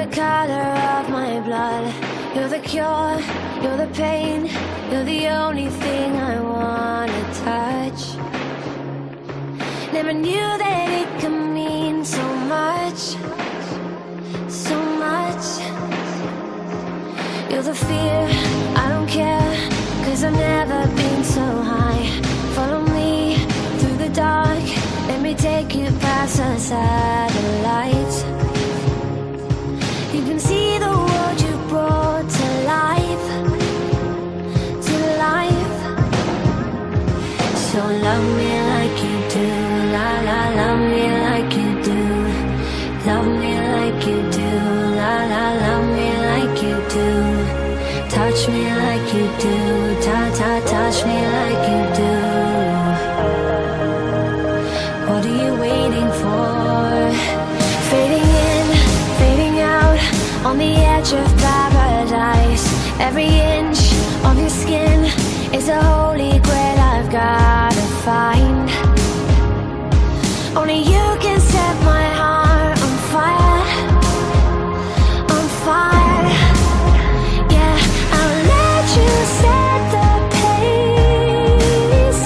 the color of my blood. You're the cure, you're the pain. You're the only thing I wanna touch. Never knew that it could mean so much, so much. You're the fear, I don't care, 'cause I've never been so high. Follow me through the dark, let me take you past the satellites. You can see the world you brought to life, to life. So love me like you do, la la, love me like you do. Love me like you do, la la, love me like you do. Touch me like you do, ta ta, touch me like you do. What are you waiting for? Fading in, fading out, on the edge of paradise. Every inch of your skin is a holy grail I've gotta find. Only you can set my heart on fire, on fire. Yeah, I'll let you set the pace,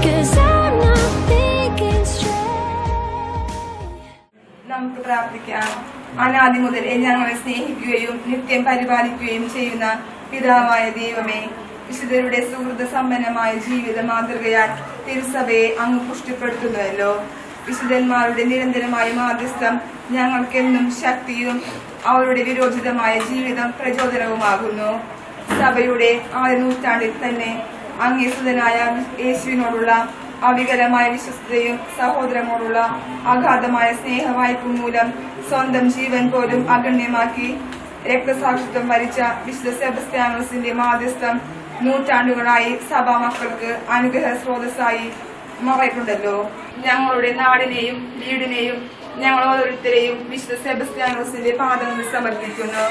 'cause I'm not thinking straight. നമുക്ക് പ്രാർത്ഥിക്കാം. അനാദി മുതൽ ഞങ്ങളെ സ്നേഹിക്കുകയും നിത്യം പരിപാലിക്കുകയും ചെയ്യുന്ന പിതാവായ ദൈവമേ, വിശുദ്ധരുടെ സുഹൃത സമ്പന്നമായ ജീവിത മാതൃകയാൽ തിരുസഭയെ അങ്ങ് പുഷ്ടിപ്പെടുത്തുന്നുവല്ലോ. വിശുദ്ധന്മാരുടെ നിരന്തരമായ മാധ്യസ്ഥം ഞങ്ങൾക്കെന്നും ശക്തിയും അവരുടെ വിരോചിതമായ ജീവിതം പ്രചോദനവുമാകുന്നു. സഭയുടെ ആദ്യ നൂറ്റാണ്ടിൽ തന്നെ അങ്ങേസുതനായ യേശുവിനോടുള്ള അവികലമായ വിശ്വസ്തയും സഹോദരനോടുള്ള അഗാധമായ സ്നേഹവായ്പും മൂലം സ്വന്തം ജീവൻ പോലും അഗണ്യമാക്കി രക്തസാക്ഷിത്വം വരിച്ച വിശുദ്ധ സെബസ്ത്യാനോസിന്റെ മാധ്യസ്ഥം നൂറ്റാണ്ടുകളായി സഭാ മക്കൾക്ക് അനുഗ്രഹ സ്രോതസ്സായി മാറിയിട്ടുണ്ടല്ലോ. ഞങ്ങളുടെ നാടിനെയും വീടിനെയും ഞങ്ങൾ ഓരോരുത്തരെയും വിശുദ്ധ സെബസ്ത്യാനോസിന്റെ പാദങ്ങളിൽ സമർപ്പിക്കുന്നു.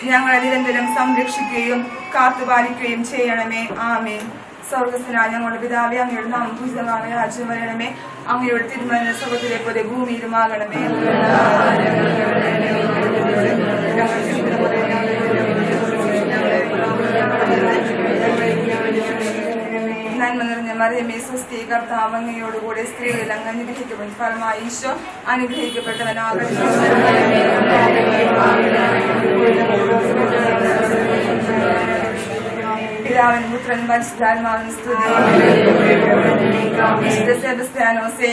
ഞങ്ങളെ നിരന്തരം സംരക്ഷിക്കുകയും കാത്തുപാലിക്കുകയും ചെയ്യണമേ. ആമേൻ. സ്വർഗസ്വനായ ഞങ്ങളുടെ പിതാവേ, അങ്ങയുടെ നാമം പൂജിതമായ രാജ്യം വരണമേ. അങ്ങയുടെ തിരുമന സ്വർഗ്ഗത്തിലെ പോലെ ഭൂമിയിലുമാകണമേ. നന്മ നിറഞ്ഞ മറിയമേ, സ്വസ്തി, കർത്താവ് അങ്ങയോടുകൂടെ സ്ത്രീകളിൽ അങ്ങ് അനുഗ്രഹിക്കപ്പെട്ട ഫലമായി ഈശോ അനുഗ്രഹിക്കപ്പെട്ടവനാകട്ടെ. പിതാവിനും പുത്രനും പരിശുദ്ധാത്മാവിനും സ്തുതി. വിശുദ്ധ സെബസ്ത്യാനോസേ,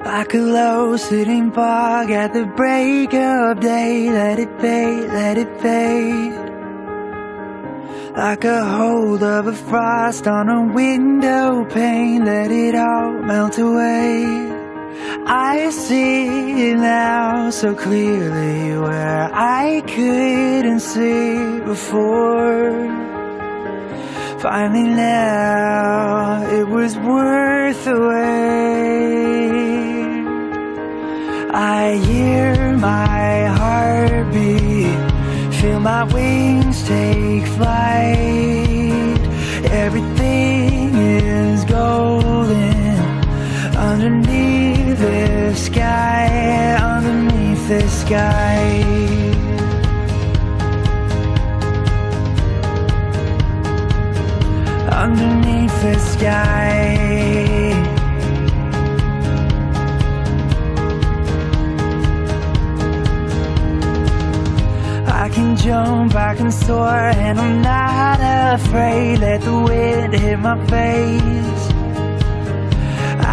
Like a low-sitting fog at the break of day, let it fade, let it fade. Like a hold of a frost on a window pane, let it all melt away. I see it now so clearly where I couldn't see before. Finally now it was worth the wait. I hear my heartbeat, feel my wings take flight. Everything is golden underneath the sky, underneath the sky. Underneath the sky. I can jump, I can soar, and I'm not afraid. Let the wind hit my face.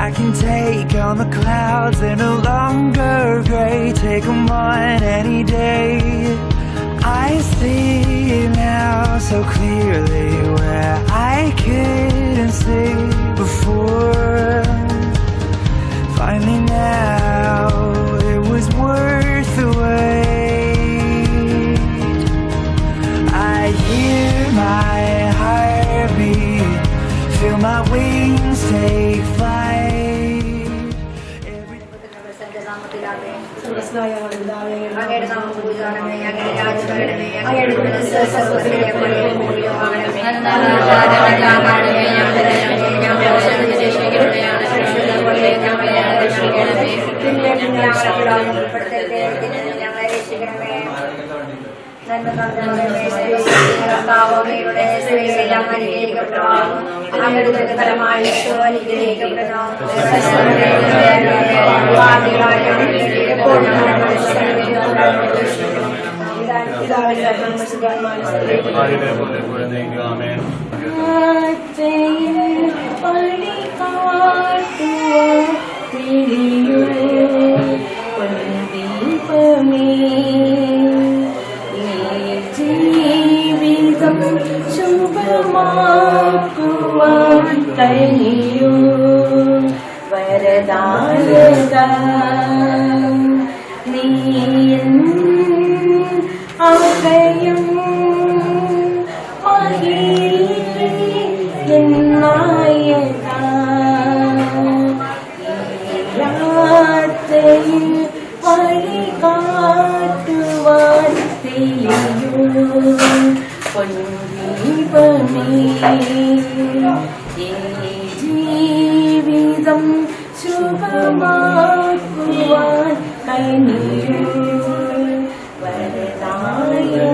I can take on the clouds, they're no longer gray. Take them on any day. I see it now so clearly where I couldn't see before. Finally now it was worth the wait. I hear my heartbeat, feel my wings take flight. അങ്ങയുടെ നാമം പൂജിതമാകണമേ. അങ്ങയുടെ രാജ്യം വരണമേ. അങ്ങയുടെ തിരുമനസ്സ് സ്വർഗ്ഗത്തിലെ പോലെ ഭൂമിയിലുമാകണമേ. ഞങ്ങളുടെ ഞങ്ങളെ രക്ഷിക്കണമേ. നന്മ കർത്താവയുടെ സ്ത്രീകളെല്ലാം അനുഗ്രഹിക്കപ്പെടാം. അങ്ങയുടെ ഫലമായി ഈശോ അനുഗ്രഹിക്കപ്പെടാം. ജീവിതം ശുഭമാക്കുവാൻ കഴിയൂ വരദായക നീ അഭയം നായക യാത്രയിൽ വഴി കാട്ടുവാൻ തെളിയൂ പൊൻദീപമേ ജീവിതം ശുഭമാക്കുവാൻ കഴിയൂ വരദായക.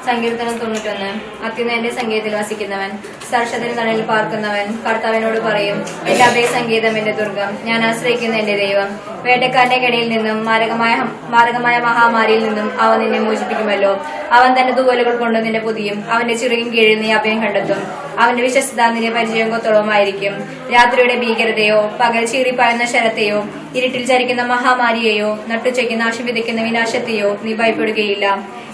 സങ്കീർത്തനം 91. അത്യുന്നതന്റെ സംഗീതത്തിൽ വസിക്കുന്നവൻ, സർഷത്തിന് തണലിൽ പാർക്കുന്നവൻ കർത്താവിനോട് പറയും, എന്റെ അഭയ സംഗീതം, എന്റെ ദുർഗം, ഞാൻ ആശ്രയിക്കുന്ന എന്റെ ദൈവം. വേട്ടക്കാരന്റെ കെണിയിൽ നിന്നും മാരകമായ മഹാമാരിയിൽ നിന്നും അവൻ നിന്നെ മോചിപ്പിക്കുമല്ലോ. അവൻ തന്റെ തൂവലുകൾ കൊണ്ട് നിന്നെ പൊതിയും. അവന്റെ ചിറകിൻ കീഴിൽ നീ അഭയം കണ്ടെത്തും. അവന്റെ വിശ്വസ്തത നിന്റെ പരിചയം കൊത്തോളമായിരിക്കും. രാത്രിയുടെ ഭീകരതയോ പകൽ ചീറിപ്പായുന്ന ശരത്തെയോ ഇരുട്ടിൽ ചരിക്കുന്ന മഹാമാരിയെയോ നട്ടുച്ചയ്ക്ക് നാശം വിതയ്ക്കുന്ന വിനാശത്തെയോ നീ ഭയപ്പെടുകയില്ല.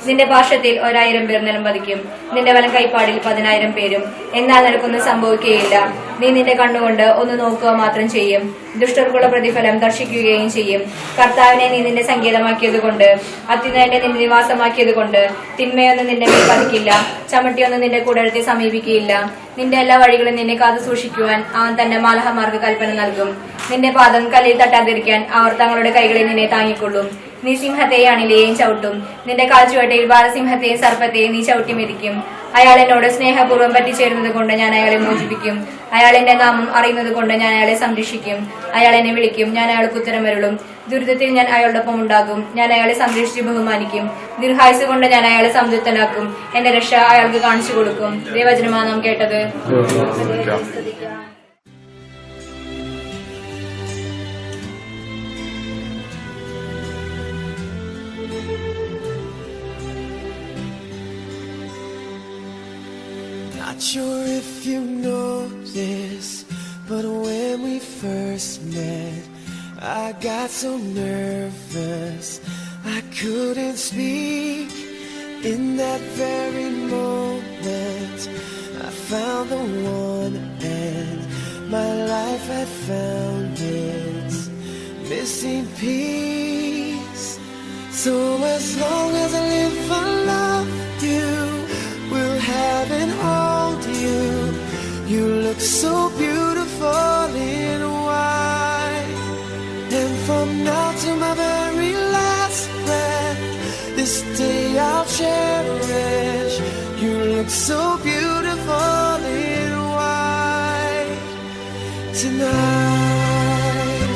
നിന്റെ പാർശ്വത്തിൽ 1000 പേർ നിലം പതിക്കും, നിന്റെ വലം കൈപ്പാടിൽ 10,000 പേരും, എന്നാൽ നിനക്കൊന്നും സംഭവിക്കുകയില്ല. നീ നിന്റെ കണ്ണുകൊണ്ട് ഒന്ന് നോക്കുക മാത്രം ചെയ്യും. ദുഷ്ടർക്കുള്ള പ്രതിഫലം ദർശിക്കുകയും ചെയ്യും. കർത്താവിനെ നീ നിന്റെ സങ്കേതമാക്കിയതുകൊണ്ട്, അത്യുന്നതനെ നിന്റെ നിവാസമാക്കിയതുകൊണ്ട് തിന്മയൊന്നും നിന്റെ മേൽ പതിക്കില്ല, ചമട്ടിയൊന്നും നിന്റെ കൂടരത്തെ സമീപിക്കുകയില്ല. നിന്റെ എല്ലാ വഴികളും നിന്നെ കാത്തു സൂക്ഷിക്കുവാൻ അവൻ തന്റെ മാലാഖമാർക്ക് കൽപ്പന നൽകും. നിന്റെ പാദം കല്ലിൽ തട്ടാതിരിക്കാൻ അവർ തങ്ങളുടെ കൈകളിൽ നിന്നെ താങ്ങിക്കൊള്ളും. നീ സിംഹത്തെയും അണിലെയും ചവിട്ടും. നിന്റെ കാൽച്ചുവട്ടയിൽ ബാലസിംഹത്തെയും സർപ്പത്തെയും നീ ചവിട്ടി മെതിക്കും. അയാൾ എന്നോട് സ്നേഹപൂർവ്വം പറ്റിച്ചേരുന്നത് കൊണ്ട് ഞാൻ അയാളെ മോചിപ്പിക്കും. അയാൾ എന്റെ നാമം അറിയുന്നത് കൊണ്ട് ഞാൻ അയാളെ സംരക്ഷിക്കും. അയാൾ എന്നെ വിളിക്കും, ഞാൻ അയാൾക്ക് ഉത്തരമരുളും. ദുരിതത്തിൽ ഞാൻ അയാളോടൊപ്പം ഉണ്ടാകും. ഞാൻ അയാളെ സംരക്ഷിച്ച് ബഹുമാനിക്കും. ദീർഘായുസ് കൊണ്ട് ഞാൻ അയാളെ സംതൃപ്തനാക്കും. എന്റെ രക്ഷ അയാൾക്ക് കാണിച്ചു കൊടുക്കും. ദൈവവചനമാണ് നാം കേട്ടത്. Not sure if you know this, but when we first met, I got so nervous I couldn't speak. In that very moment, I found the one, and my life had found its missing piece. So as long as I live, I love you, will have and hold you. You look so beautiful in white, and from now to my very last breath, this day I'll cherish. You look so beautiful in white tonight.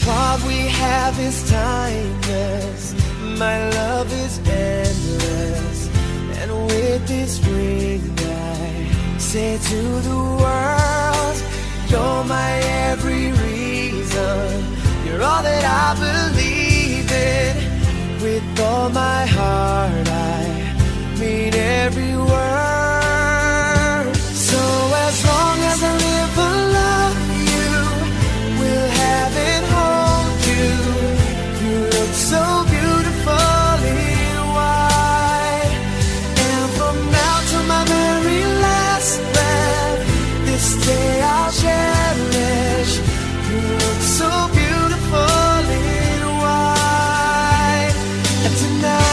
What we have is timeless, my love is endless, and with this ring I say to the world, you're my every reason, you're all that I believe in. With all my heart I mean every word. So as long as I live, I love you, will have and hold you. You look so beautiful in white, and from now to my very last breath, this day I'll cherish. You look so beautiful in white, and tonight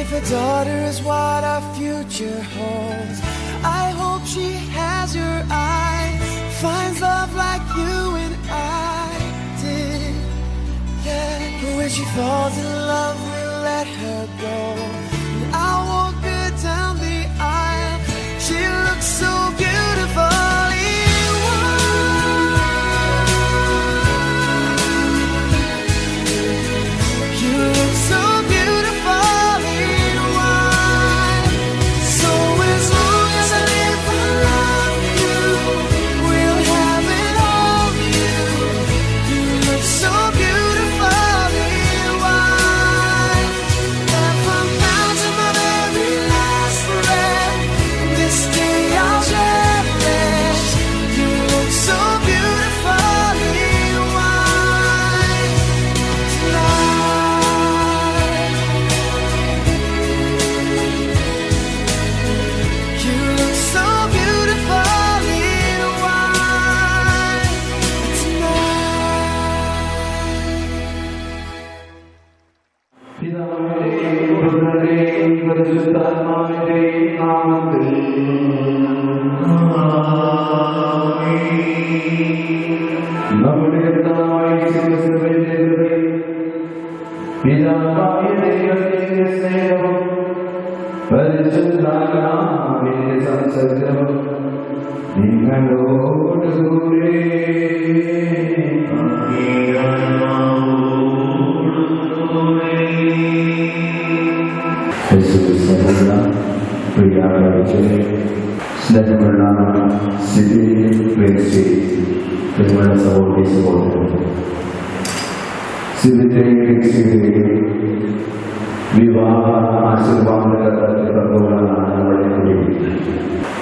If a daughter is what our future holds, I hope she has your eyes, finds love like you and I did. Yeah, but when she falls in love, we'll let her go. And I'll walk her down the aisle. She looks so beautiful.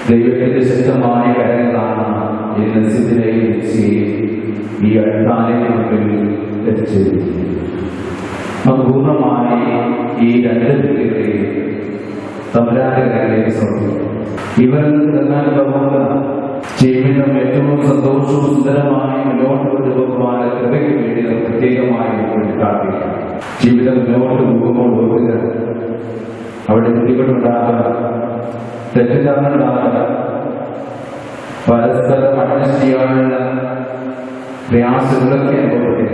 ദൈവത്തിന്റെ ശക്തമായ കരങ്ങളാണ് ഇന്ന് സിദ്ധിനെയും ഈ അൾത്താരയ്ക്ക് എത്തിച്ചത്. പൂർണ്ണമായി ഈ രണ്ട് വ്യക്തികളെയും തമ്പുരാന്റെ കരങ്ങളിലേക്ക് സമർപ്പിക്കും. ഇവരിൽ നിന്നാൽ ജീവിതം ഏറ്റവും സന്തോഷവും സുന്ദരമായി മുന്നോട്ട് കൊണ്ടുപോകുവാൻ കൃപയ്ക്ക് വേണ്ടി പ്രത്യേകമായി പ്രാർത്ഥിക്കാം. ജീവിതം മുന്നോട്ട് പോകുമ്പോൾ ഓർക്കുക, അവിടെ ബുദ്ധിമുട്ടുണ്ടാകുക, തെറ്റിദ്ധാരണ, പരസ്പരം അഡ്ജസ്റ്റ് ചെയ്യാനുള്ള പ്രയാസങ്ങളൊക്കെ അനുഭവപ്പെടുക.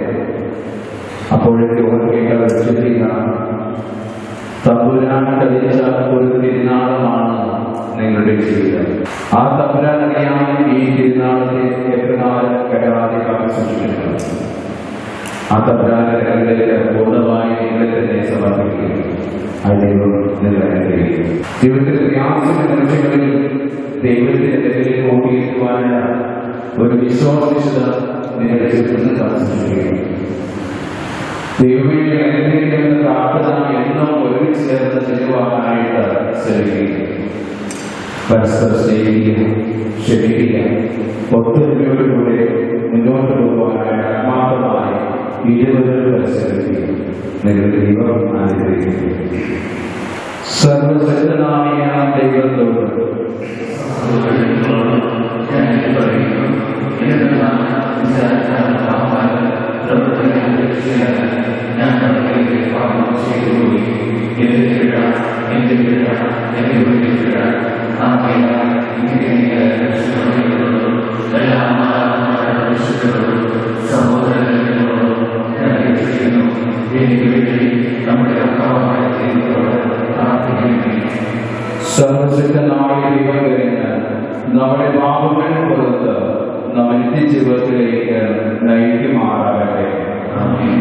അപ്പോഴേക്ക് ഓർക്കേണ്ട ശ്രദ്ധിക്കണം, തമ്പുരാൻ കഴിച്ച ഒരു തിരുനാളമാണ് നിങ്ങളുടെ ജീവിതം. ആ തമ്പുരാൻ അറിയാൻ ഈ തിരുനാളത്തെ എപ്രകാരം കരാതെ കാണിച്ചിട്ടുണ്ട്. ആ തമ്പുരാന്റെ കരങ്ങളിലേക്ക് പൂർണ്ണമായി നിങ്ങളെ തന്നെ സമർപ്പിക്കുക. ദൈവം നിങ്ങളെ ജീവിതത്തിൽ പ്രയാസങ്ങളുടെ നിമിഷങ്ങളിൽ ദൈവത്തിന്റെ കരങ്ങളിലേക്ക് ഓടിയെത്തുവാനുള്ള ഒരു വിശ്വാസത നിങ്ങളുടെ ജീവിതത്തിൽ കാണിച്ചിരിക്കുകയാണ്. ദൈവമേ അനുഗ്രഹിക്കുന്ന പ്രാർത്ഥന എന്നും ഒരുമിച്ച് ചേർന്ന് ചെയ്യുവാനായിട്ട് ശ്രമിക്കുക. പരസ്പരം സ്നേഹിക്കുക, ക്ഷമിക്കുക, ഒത്തൊരുമയോടുകൂടെ മുന്നോട്ട് പോകുവാനായിട്ട് ആത്മാർത്ഥമായി ഇരുവരും പരിശ്രമിക്കുക. നിങ്ങളുടെ ദൈവം അനുഗ്രഹിക്കുക. സർവശക്തനായ ദൈവത്തോട് സർവശക്തനായ ദൈവത്തിന് നമ്മുടെ പാപങ്ങൾ പുറത്ത് നമ്മെ നിത്യജീവിതത്തിലേക്ക് നയിക്കുമാറാകട്ടെ. Amen.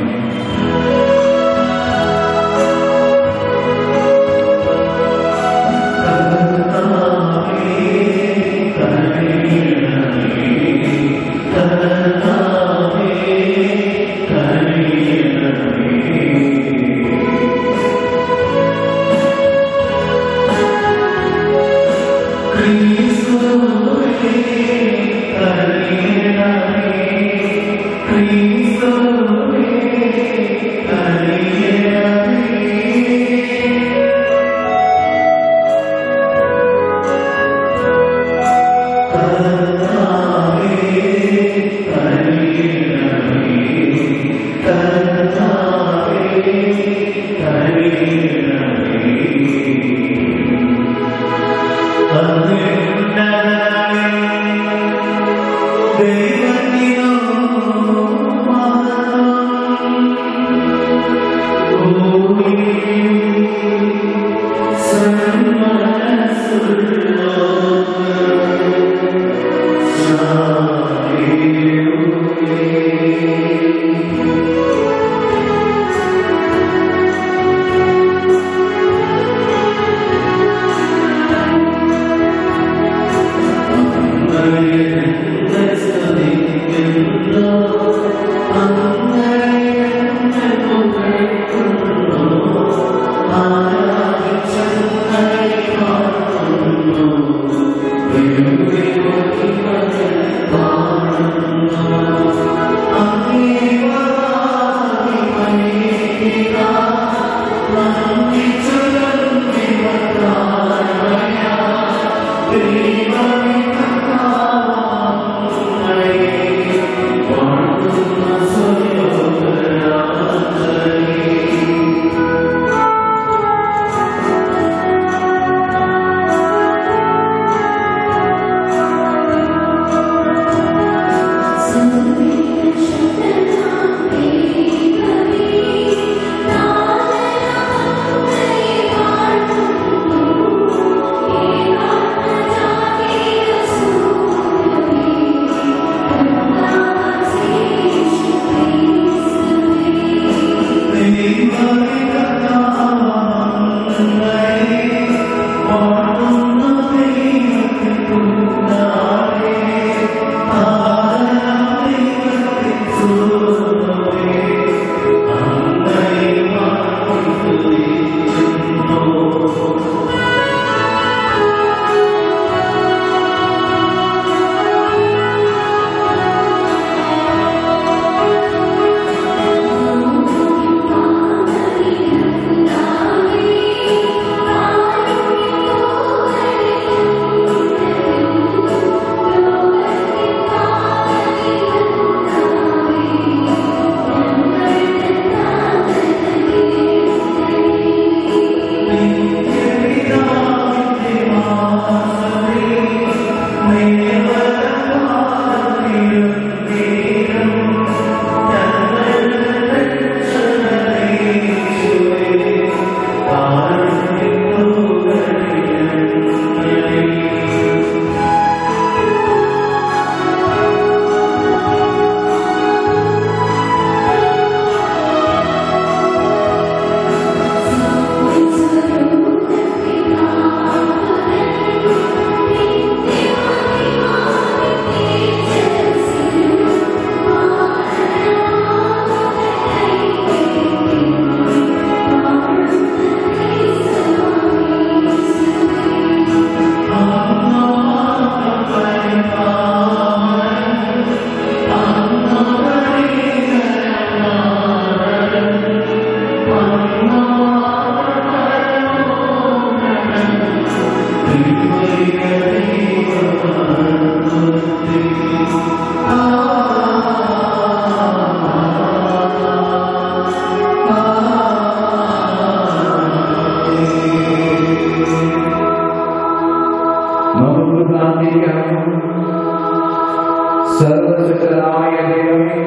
സർവശക്തനായ ദൈവമേ,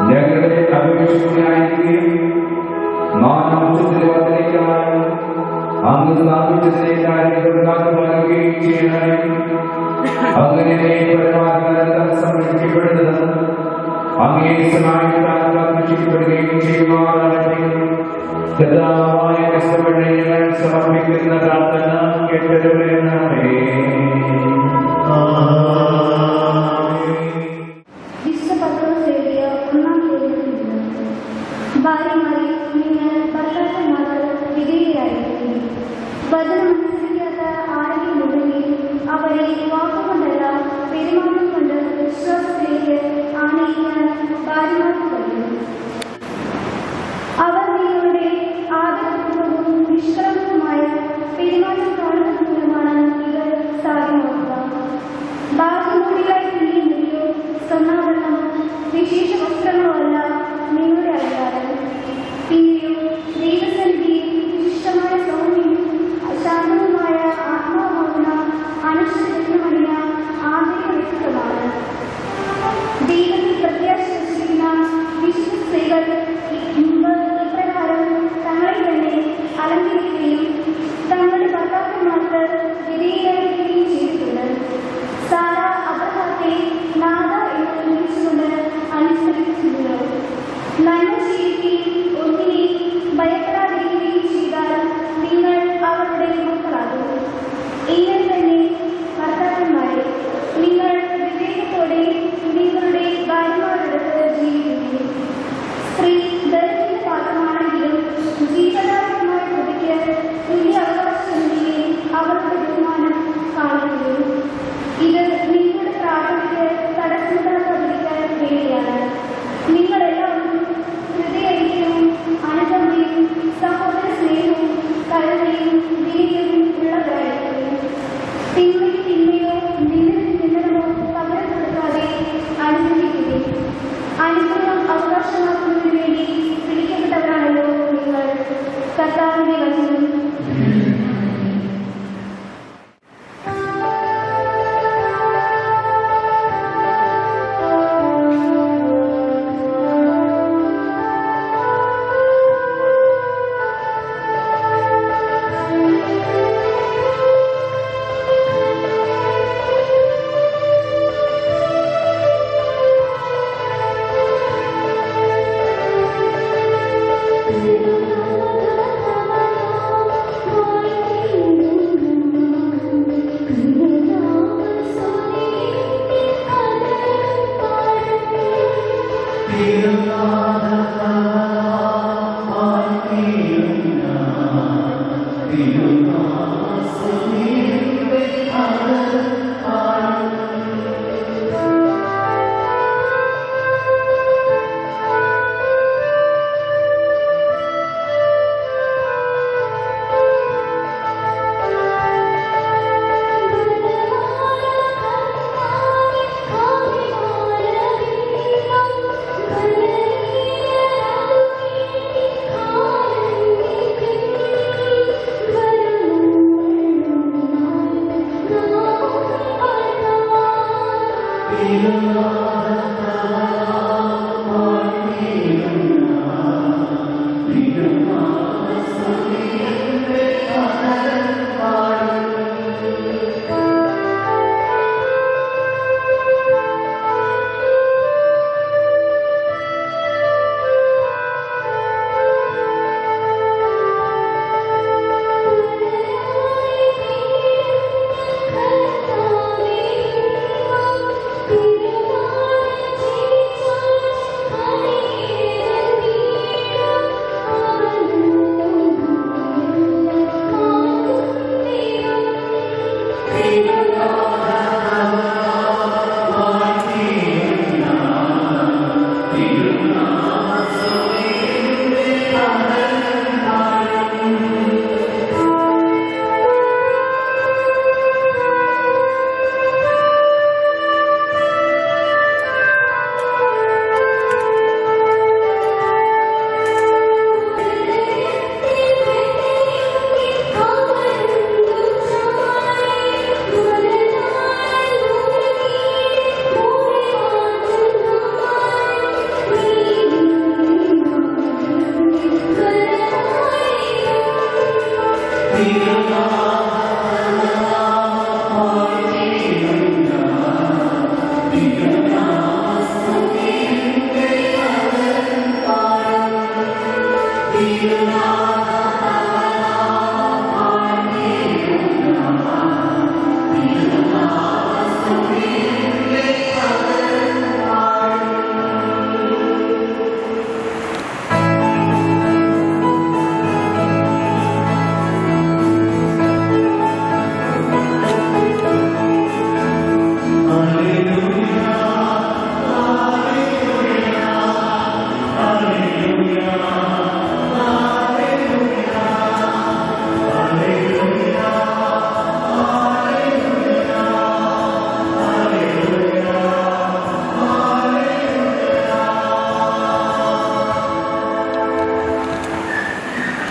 ഞങ്ങളെ അപേക്ഷിക്കുകയായിരിക്കുകയും മാനവത്തിൽ വർദ്ധിക്കാനും അങ്ങ് സ്ഥാപിച്ചതിനെ കാര്യങ്ങളുകയും ചെയ്യണമേ. അങ്ങനെ പരമാത്മ സംരക്ഷിക്കപ്പെടുന്നത് അങ്ങേ സഹായിക്കപ്പെടുകയും ചെയ്യുവാനാകട്ടെ. കർത്താവായ ക്രിസ്തുവിനെ ഞങ്ങൾ സമർപ്പിക്കുന്ന പ്രാർത്ഥന കേട്ടരുളണമേ. ഭാര്യമാരെ നിങ്ങൾ ഭർത്താക്കന്മാർക്ക് വിധേയരായിരിക്കും. വചനമനുസരിക്കാത്ത ആരെങ്കിലുമുണ്ടെങ്കിൽ അവരെ വാക്കുകൊണ്ടല്ല പെരുമാറ്റം കൊണ്ട് വിശ്വാസത്തിലേക്ക് ആനയിക്കാൻ ഭാര്യമാർക്ക് കഴിയും. അവർ നിങ്ങളുടെ ആദരപൂർവ്വവും നിഷ്കളങ്കവുമായ പെരുമാറ്റം കാണുന്നത് മൂലമാണ് ഇവർ സാധ്യമാക്കുക. ഭാഗ്യമൂടിയായി നീങ്ങിയോ സ്വർണ്ണാഭരണമോ വിശേഷ വസ്ത്രങ്ങളോ അല്ല നിങ്ങളുടെ അലങ്കാരം. പിന്നെയോ ദൈവസന്നിധിയിൽ വിശിഷ്ടമായ കരുണയും വിനയവും ഉള്ളവരായിരിക്കും. തിന്മയ്ക്ക് തിന്മയോ നിന്ദനമോ പകരം കൊടുക്കാതെ അനുസരിക്കുകയും അനുഗ്രഹം അവകാശമാക്കുന്നതിനു വേണ്ടി പിടിക്കപ്പെട്ടവരാണല്ലോ നിങ്ങൾ. കർത്താവിന്റെ വചനം.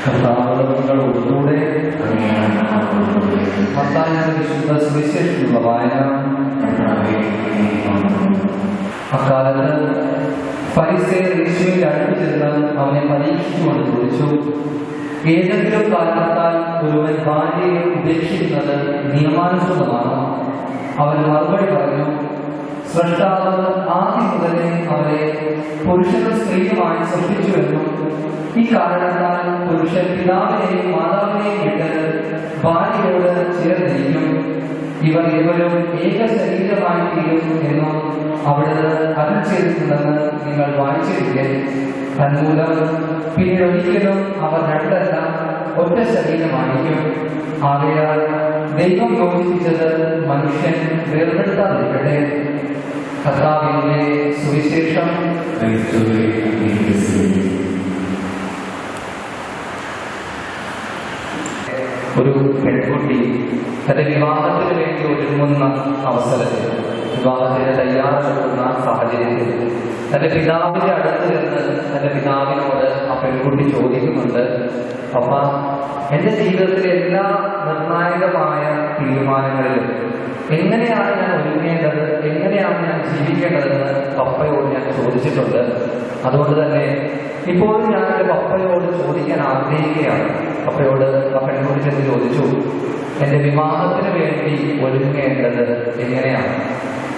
കർത്താവിനോടുകൂടെ മത്തായിയുടെ വിശുദ്ധ സുവിശേഷത്തിലുള്ള വായന. അക്കാലത്ത് ഫരിസേയർ യേശുവിന്റെ അടുത്ത് ചെന്ന് അവനെ പരീക്ഷിച്ചുകൊണ്ട് ചോദിച്ചു, ഏതെങ്കിലും കാരണത്താൽ ഒരുവൻ ഭാര്യയെ ഉപേക്ഷിക്കുന്നത് നിയമാനുസൃതമാണോ? അവൻ മറുപടി പറഞ്ഞു, സ്രഷ്ടാവ് ആദ്യം മുതലേ അവരെ പുരുഷനും സ്ത്രീയുമായി സൃഷ്ടിച്ചുവെന്നും ഈ കാരണത്താൽ പുരുഷൻ പിതാവിനെയും മാതാവിനെയും വിട്ട് ഭാര്യയോട് ചേർന്നിരിക്കും, ഇവർ ഇരുവരും ഏക ശരീരമായി തീരും എന്നും അവിടെ അരുൾ ചെയ്തിട്ടുണ്ടെന്ന് നിങ്ങൾ വായിച്ചിരിക്കെ. തന്മൂലം പിന്നീട് ഒരിക്കലും അവർ രണ്ടല്ല ഒറ്റ ശരീരമായിരിക്കും. ആകയാൽ ദൈവം യോജിപ്പിച്ചത് മനുഷ്യൻ വേർപെടുത്താതിരിക്കട്ടെ. കർത്താവിന്റെ സുവിശേഷം. ഒരു പെൺകുട്ടി തന്റെ വിവാഹത്തിന് വേണ്ടി ഒരുങ്ങുന്ന അവസരത്തിൽ, വിവാഹത്തിന് തയ്യാറെടുക്കുന്ന സാഹചര്യത്തിൽ തന്റെ പിതാവിന്റെ അടുത്ത് നിന്ന് തന്റെ പിതാവിനോട് ആ പെൺകുട്ടി ചോദിക്കുന്നുണ്ട്, അപ്പ എന്റെ ജീവിതത്തിലെ എല്ലാ നിർണായകമായ തീരുമാനങ്ങളിലും എങ്ങനെയാണ് ഞാൻ ഒരുങ്ങേണ്ടത്, എങ്ങനെയാണ് ഞാൻ ജീവിക്കേണ്ടതെന്ന് പപ്പയോട് ഞാൻ ചോദിച്ചിട്ടുണ്ട്. അതുകൊണ്ട് തന്നെ ഇപ്പോഴും ഞാൻ എൻ്റെ പപ്പയോട് ചോദിക്കാൻ ആഗ്രഹിക്കുകയാണ്. പപ്പയോട് ആ പെൺകുട്ടി ചെന്ന് ചോദിച്ചു, എൻ്റെ വിവാഹത്തിന് വേണ്ടി ഒരുങ്ങേണ്ടത് എങ്ങനെയാണ്?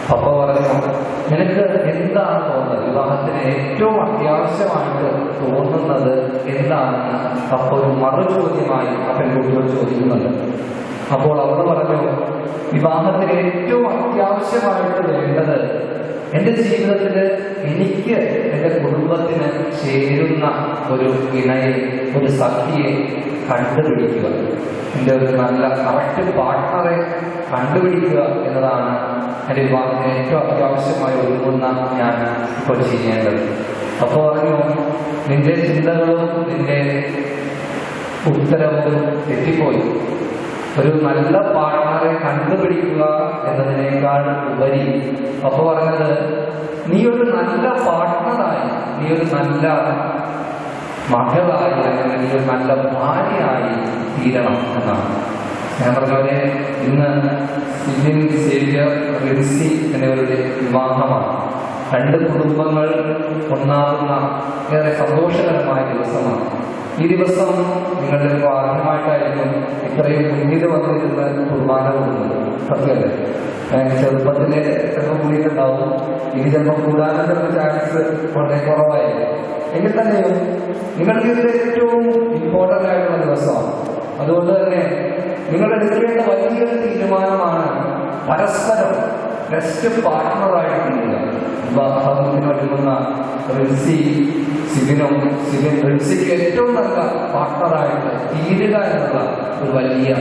പപ്പ പറഞ്ഞു, നിനക്ക് എന്താണ് തോന്നുന്നത്, വിവാഹത്തിന് ഏറ്റവും അത്യാവശ്യമായിട്ട് തോന്നുന്നത് എന്താണെന്ന് പപ്പ ഒരു മറുചോദ്യമായി ആ പെൺകുട്ടിയോട് ചോദിക്കുന്നുണ്ട്. അപ്പോൾ അവർ പറഞ്ഞു, വിവാഹത്തിന് ഏറ്റവും അത്യാവശ്യമായിട്ട് വേണ്ടത് എൻ്റെ ജീവിതത്തിൽ എനിക്ക് എൻ്റെ കുടുംബത്തിന് ചേരുന്ന ഒരു ഇണയെ, ഒരു സഖിയെ കണ്ടുപിടിക്കുക, എൻ്റെ ഒരു നല്ല കറക്റ്റ് പാർട്ട്ണറെ കണ്ടുപിടിക്കുക എന്നതാണ് എൻ്റെ വിവാഹത്തിന് ഏറ്റവും അത്യാവശ്യമായി ഒരുങ്ങുന്ന ഞാൻ ഇപ്പോൾ ചെയ്യേണ്ടത്. അപ്പോൾ പറഞ്ഞു, നിന്റെ ചിന്തകളും നിന്റെ ഉത്തരവും തെറ്റിപ്പോയി. ഒരു നല്ല പാർട്ട്ണറെ കണ്ടുപിടിക്കുക എന്നതിനേക്കാൾ ഉപരി അപ്പൊ പറഞ്ഞത്, നീ ഒരു നല്ല പാർട്ട്ണറായി, നീ ഒരു നല്ല മകളായി, അല്ലെങ്കിൽ നീ ഒരു നല്ല ഭാര്യയായി തീരണം എന്നാണ്. ഞാൻ പറഞ്ഞ ഇന്ന് സിബിൻ സേവ്യർ റിൻസി എന്നിവരുടെ വിവാഹമാണ്. രണ്ട് കുടുംബങ്ങൾ ഒന്നാകുന്ന ഏറെ സന്തോഷകരമായ ദിവസമാണ്. ഈ ദിവസം നിങ്ങളുടെ ആദ്യമായിട്ടായിരിക്കും ഇത്രയും മുന്നിൽ വന്നിരുന്ന കുർബാന കൊടുക്കുന്നത്. സത്യമല്ലേ? ചെറുപ്പത്തിലെ ചിലപ്പോൾ കൂടിയിട്ടുണ്ടാവും, ഇനി ചിലപ്പോൾ കൂടാനുള്ള ചിലപ്പോൾ ചാൻസ് വളരെ കുറവായിരിക്കും. എങ്കിൽ തന്നെയും നിങ്ങൾക്ക് ഇതിൽ ഏറ്റവും ഇമ്പോർട്ടൻ്റ് ആയിട്ടുള്ള ദിവസമാണ്. അതുകൊണ്ട് തന്നെ നിങ്ങൾ എടുക്കേണ്ട വലിയൊരു തീരുമാനമാണ് പരസ്പരം ബെസ്റ്റ് പാർട്ട്ണറായിട്ടില്ല. വിവാഹത്തിന് ഒരുങ്ങുന്ന റിൻസി സിബിനും, സിബിൻ റിൻസിക്ക് ഏറ്റവും നല്ല പാർട്ട്ണറായിട്ട് തീരുക എന്നുള്ള ഒരു വലിയ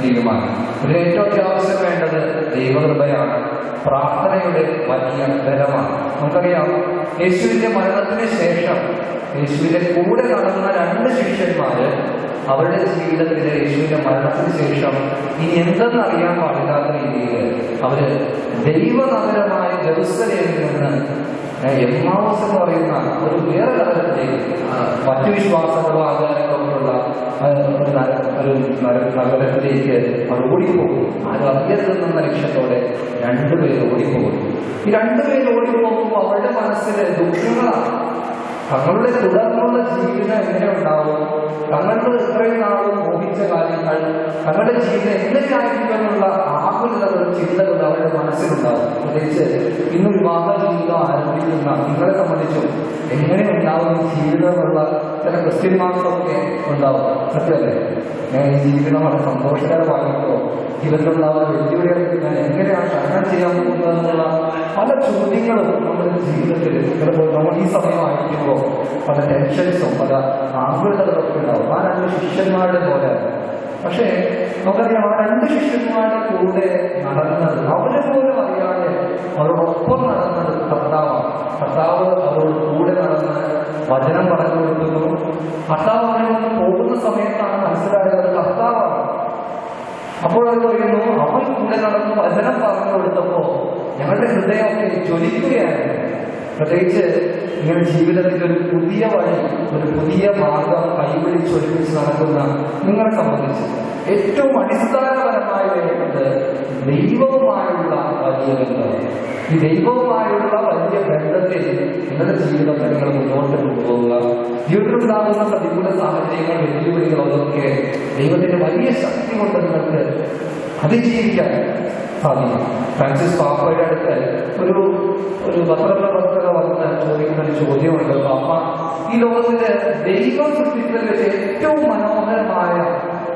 തീരുമാനം. ഇതിന് ഏറ്റവും അത്യാവശ്യം വേണ്ടത് ദൈവകൃപയാണ്, പ്രാർത്ഥനയുടെ വലിയ ബലമാണ്. നമുക്കറിയാം, യേശുവിന്റെ മരണത്തിന് ശേഷം യേശുവിന്റെ കൂടെ നടന്ന രണ്ട് ശിഷ്യന്മാര് അവരുടെ ജീവിതത്തിലെ യേശുവിന്റെ മരണത്തിന് ശേഷം ഇനി എന്തെന്നറിയാൻ പാടില്ലാത്ത രീതിയിൽ അവര് ദൈവനഗരമായ ജെറുസലേമിൽ നിന്ന് എമ്മാവൂസ് എന്ന് പറയുന്ന ഒരു വേറെ തലത്തിലേക്ക്, മറ്റു വിശ്വാസങ്ങളോ ആചാരങ്ങളൊക്കെയുള്ള ഒരു നഗരത്തിലേക്ക് അവർ ഓടിപ്പോകും. അത് അറിയരുതെന്ന ലക്ഷ്യത്തോടെ രണ്ടുപേര് ഓടിപ്പോകും. ഈ രണ്ടുപേര് ഓടിപ്പോകുമ്പോൾ അവരുടെ മനസ്സിൽ ദുഃഖങ്ങളാണ്. തങ്ങളുടെ തുടർന്നുള്ള ജീവിതം എങ്ങനെ ഉണ്ടാവും, തങ്ങളുടെ ഇത്രയും നാളും മോഹിച്ച കാര്യങ്ങൾ, തങ്ങളുടെ ജീവിതം എങ്ങനെയായിരിക്കുമെന്നുള്ള ആകുലതകൾ, ചിന്തകൾ അവരുടെ മനസ്സിലുണ്ടാവും. പ്രത്യേകിച്ച് ഇന്ന് വിവാഹ ജീവിതം ആരംഭിക്കുന്ന നിങ്ങളെ സംബന്ധിച്ചും എങ്ങനെ ഉണ്ടാവും ജീവിതമുള്ള ചില ക്വസ്റ്റ്യൻ മാർക്സൊക്കെ ഉണ്ടാവും. സത്യമല്ലേ? ഞാൻ ഈ ജീവിതം വളരെ സന്തോഷകരമായിട്ടോ ജീവിതത്തിലുണ്ടാവുന്ന വെല്ലുവിളികൾക്ക് ഞാൻ എങ്ങനെയാണ് തരണം ചെയ്യാൻ പോകുന്നതെന്നുള്ള പല ചോദ്യങ്ങളും നമ്മുടെ ജീവിതത്തിൽ ചിലപ്പോൾ നമ്മൾ ഈ സമയമായിരിക്കുമ്പോൾ പല ടെൻഷൻസും പല ആകുലതകളൊക്കെ ഉണ്ടാവും. ആ രണ്ട് ശിഷ്യന്മാരുടെ പോലെ. പക്ഷേ നമുക്കറിയാം, ആ രണ്ട് ശിഷ്യന്മാരുടെ കൂടെ നടന്നത്, അവരെ പോലും അറിയാതെ അവരോടൊപ്പം നടന്നത് കർത്താവാണ്. കർത്താവ് അവരോട് കൂടെ നടന്ന് വചനം പറഞ്ഞു കൊടുക്കുന്നു. കർത്താവ് അവരെ പോകുന്ന സമയത്താണ് മനസ്സിലായത് കർത്താവാണ്. അപ്പോൾ അത് പറയുന്നു, അവൻ കൂടെ നടന്ന് വചനം പറഞ്ഞു കൊടുത്തപ്പോ ഞങ്ങളുടെ ഹൃദയമൊക്കെ ജ്വലിക്കുകയായിരുന്നു. പ്രത്യേകിച്ച് നിങ്ങളുടെ ജീവിതത്തിൽ ഒരു പുതിയ വഴി, ഒരു പുതിയ മാർഗം കൈപിടിച്ചൊരുമിച്ച് നടക്കുന്ന നിങ്ങളെ സംബന്ധിച്ച് ഏറ്റവും അടിസ്ഥാനപരമായി വേണ്ടത് ദൈവവുമായുള്ള വലിയ ബന്ധം. ഈ ദൈവവുമായുള്ള വലിയ ബന്ധത്തിൽ നിങ്ങളുടെ ജീവിതത്തെ നിങ്ങൾ മുന്നോട്ട് കൊണ്ടുപോകുക. ജീവിതത്തിലുണ്ടാകുന്ന പ്രതികൂല സാഹചര്യങ്ങൾ, വെല്ലുവിളികളൊക്കെ ദൈവത്തിന്റെ വലിയ ശക്തി കൊണ്ട് നിങ്ങൾക്ക് അതിജീവിക്കാൻ സാധിക്കും. ഫ്രാൻസിസ് പാപ്പയുടെ അടുത്ത് ഒരു പത്രപ്രവർത്തക വന്ന് ചോദിക്കുന്ന ഒരു ചോദ്യമുണ്ട്. പാപ്പ, ഈ ലോകത്തില് ദൈവം സൃഷ്ടിച്ചതിൽ വെച്ച് ഏറ്റവും മനോഹരമായ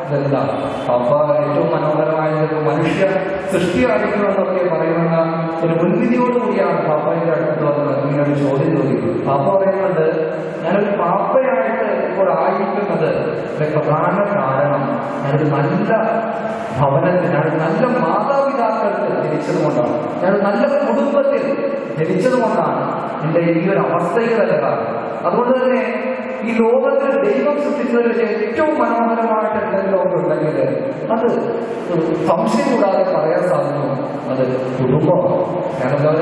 ഇതെന്താണ്? പാപ്പ ഏറ്റവും മനോഹരമായ മനുഷ്യ സൃഷ്ടിയായിരിക്കുമെന്നൊക്കെ പറയുന്ന ഒരു മുൻവിധിയോടുകൂടിയാണ് പാപ്പയുടെ അടുത്ത് വന്ന് ഇങ്ങനെ ചോദ്യം ചോദിക്കുന്നത്. പാപ്പ പറയുന്നത്, ഞാനൊരു പാപ്പയായിട്ട് ഇപ്പോൾ ആയിരിക്കുന്നത് പ്രധാന കാരണം ഞാനൊരു നല്ല ഭവനത്തിൽ, ഞാനൊരു നല്ല മാതാപിതാക്കൾക്ക് ജനിച്ചതുകൊണ്ടാണ്, ഞാനൊരു നല്ല കുടുംബത്തിൽ ജനിച്ചതുകൊണ്ടാണ് എൻ്റെ ഈ ഒരു അവസ്ഥയിൽ തന്നെ കാരണം. അതുകൊണ്ട് തന്നെ ഈ ലോകത്തിൽ ദൈവം സൃഷ്ടിച്ചതിൽ ഏറ്റവും മനോഹരമായിട്ട് എന്തെങ്കിലും ഉണ്ടെങ്കിൽ അത് സംശയം കൂടാതെ പറയാൻ സാധിക്കും, അത് കുടുംബമാണ്. കാരണം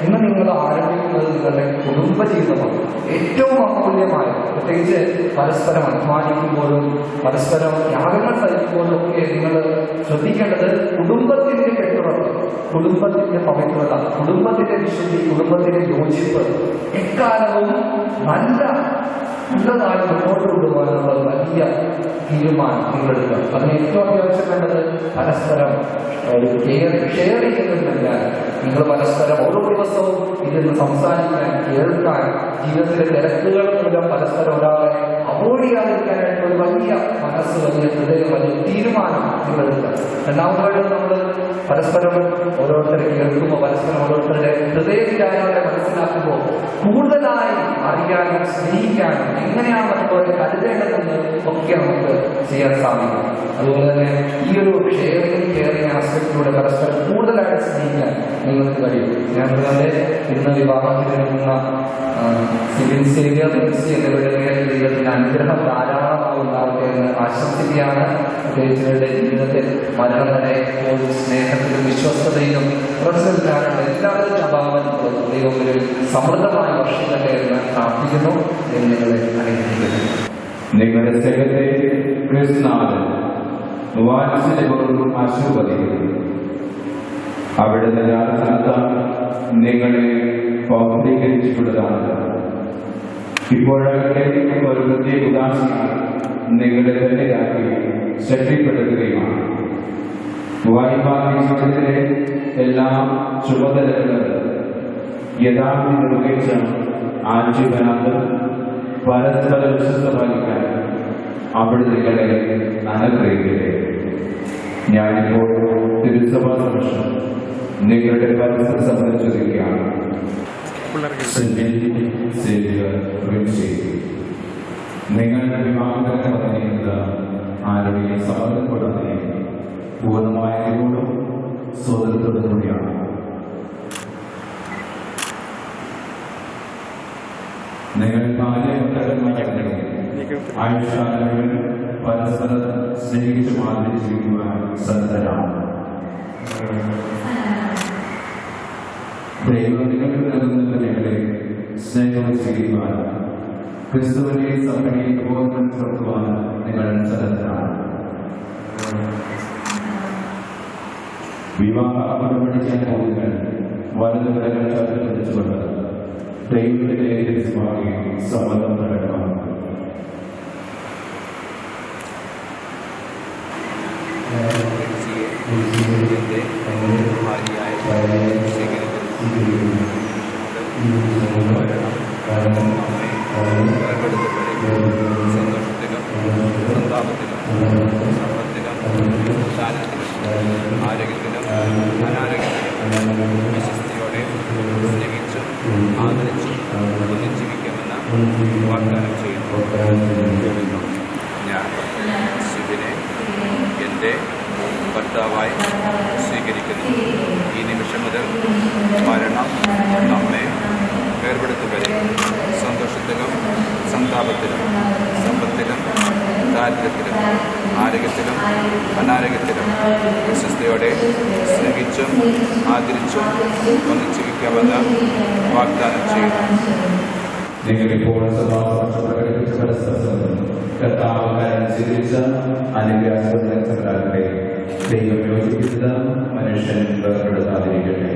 ഇന്ന് നിങ്ങൾ ആരംഭിക്കുന്നത് നിങ്ങളുടെ കുടുംബ ജീവിതമാണ്. ഏറ്റവും അമൂല്യമായ, പ്രത്യേകിച്ച് പരസ്പരം അധ്വാനിക്കുമ്പോഴും പരസ്പരം യാഗങ്ങൾ സഹിക്കുമ്പോഴും ഒക്കെ നിങ്ങൾ ശ്രദ്ധിക്കേണ്ടത് കുടുംബത്തിന്റെ കെട്ടുറപ്പ്, കുടുംബത്തിന്റെ പവിത്രത, കുടുംബത്തിന്റെ വിശുദ്ധി, കുടുംബത്തിന്റെ യോജിപ്പ് എക്കാലവും നല്ലതായി മുന്നോട്ട് കൊണ്ടുപോകാനുള്ള വലിയ തീരുമാനം നിങ്ങളെടുക്കുക. അതിന് ഏറ്റവും അത്യാവശ്യം വേണ്ടത് പരസ്പരം ഷെയർ ചെയ്യുന്നില്ല. നിങ്ങൾ പരസ്പരം ഓരോ ദിവസവും ഇതിന് സംസാരിക്കാൻ, കേൾക്കാൻ, ജീവിതത്തിലെ തിരക്കുകൾ മൂലം പരസ്പരം ഒരാളെ അവോയ്ഡ് ചെയ്യാതിരിക്കാനായിട്ട് ഒരു വലിയ മനസ്സ്, വലിയ ഹൃദയം, വലിയ തീരുമാനം നിങ്ങളെടുക്കുക. രണ്ടാമതായിട്ട് നമ്മൾ പരസ്പരം ഓരോരുത്തരെ കേൾക്കുമ്പോൾ, പരസ്പരം ഓരോരുത്തരുടെ ഹൃദയവിചാരങ്ങളെ മനസ്സിലാക്കുമ്പോൾ കൂടുതലായി അറിയാനും സ്നേഹിക്കാനും എങ്ങനെയാണ് മറ്റുള്ളവരെ കരുതേണ്ടതെന്ന് ഒക്കെ നമുക്ക് ചെയ്യാൻ സാധിക്കും. അതുപോലെ തന്നെ ഈ ഒരു കെയറിംഗ് ആസ്പെക്റ്റിലൂടെ പരസ്പരം കൂടുതലായിട്ട് സ്നേഹിക്കാൻ നിങ്ങൾക്ക് കഴിയും. ഞാൻ ഇന്ന് വിവാഹത്തിന് നിൽക്കുന്ന സിവിൽ സേവിയർ ലിൻസി എന്നിവരുടെ ജീവിതത്തിന്റെ അനുഗ്രഹം ധാരാളമായി ഉണ്ടാവട്ടെ എന്ന് ആശംസിക്കുകയാണ്. പ്രത്യേകിച്ച് ജീവിതത്തിൽ മരണം വരെ സ്നേഹത്തിലും വിശ്വസ്തതയിലും ഉറച്ചുനിൽക്കാനുള്ള എല്ലാവരും അഭാവങ്ങളും ദൈവത്തിൽ സമൃദ്ധമായി വർഷിക്കട്ടെ എന്ന് പ്രാർത്ഥിക്കുന്നു. എന്ന് നിങ്ങളെ അനുഗ്രഹിക്കുന്നു. നിങ്ങളുടെ സ്ഥലത്തെ ക്രിസ്തുനാഥൻ വാത്സല്യപൂർവ്വം ആശീർവദിക്കുന്നു. അവിടുന്ന് രാജസ്ഥാൻ നിങ്ങളെ പൗത്രീകരിച്ചിട്ടുള്ളതാണ്. ഇപ്പോഴൊക്കെ ഒരു പ്രത്യേക ഉദാസീനം നിങ്ങളെ തന്നെയാക്കി ശക്തിപ്പെടുത്തുകയാണ്. വായ്പാ എല്ലാ ചുമതലകളും യഥാർത്ഥ നിർവഹിച്ച ആജീവനാന്തം പരസ്പര വിശ്വസ്ത പാലിക്കാൻ അവിടെ നിങ്ങളെ അനുഗ്രഹിക്കട്ടെ. ഞാനിപ്പോൾ തിരുസഭാ സമക്ഷം നിങ്ങളുടെ പരസ്പര സംബന്ധിച്ചിരിക്കുകയാണ്. നിങ്ങളുടെ വിവാഹത്തിന് വന്നിരിക്കുന്നത് ആരുടെയും സമ്മതപ്പെടാതെ പൂർണ്ണമായ സ്വതന്ത്രത്തോടെയാണ്. നിങ്ങൾ ആയുഷ്കാലങ്ങളിൽ പരസ്പരം സ്നേഹിച്ചു ആദരിച്ചിരിക്കുവാൻ സന്നദ്ധരാണ്. ദൈവം നിങ്ങൾക്ക് നൽകുന്ന ഞങ്ങളെ സ്നേഹം ചെയ്യുവാൻ, ക്രിസ്തുവിനെ സഭയെ ബോധനം നടത്തുവാൻ നിങ്ങൾ സന്നദ്ധരാണ്. വിവാഹ പഠിക്കാൻ പോകുന്നതിന് വലതുകരങ്ങൾ ചേർത്ത് പിടിച്ചുകൊണ്ട് ദൈവത്തിലേക്ക് സമ്മതം നൽകണം. സന്തോഷത്തിലും സന്താപത്തിലും സമ്പത്തിലും ദാനത്തിലും ആരോഗ്യത്തിലും അനാരോഗ്യത്തിലും വിശ്വസ്തയോടെ സ്നേഹിച്ചും ആദരിച്ചും ജീവിക്കുമെന്ന് വാഗ്ദാനം ചെയ്യുന്നു. ഞാൻ ശിവനെ എൻ്റെ ഭർത്താവായി സ്വീകരിക്കുന്നു. ഈ നിമിഷം മുതൽ മരണം നമ്മെ വേർപെടുത്തും വരെ സന്തോഷത്തിലും സന്താപത്തിലും സമ്പത്തിലും ദാരിദ്ര്യത്തിലും ആരോഗ്യത്തിലും അനാരോഗ്യത്തിലും വിശ്വസ്തയോടെ സ്നേഹിച്ചും ആദരിച്ചും ജീവിക്കാമെന്ന് വാഗ്ദാനം ചെയ്യുന്നു. നിങ്ങളിപ്പോൾ അനുസരിച്ച അനുഗ്രഹത്തെ ദൈവം യോജിപ്പിച്ചത് മനുഷ്യൻ വേർപെടുത്താതിരിക്കട്ടെ.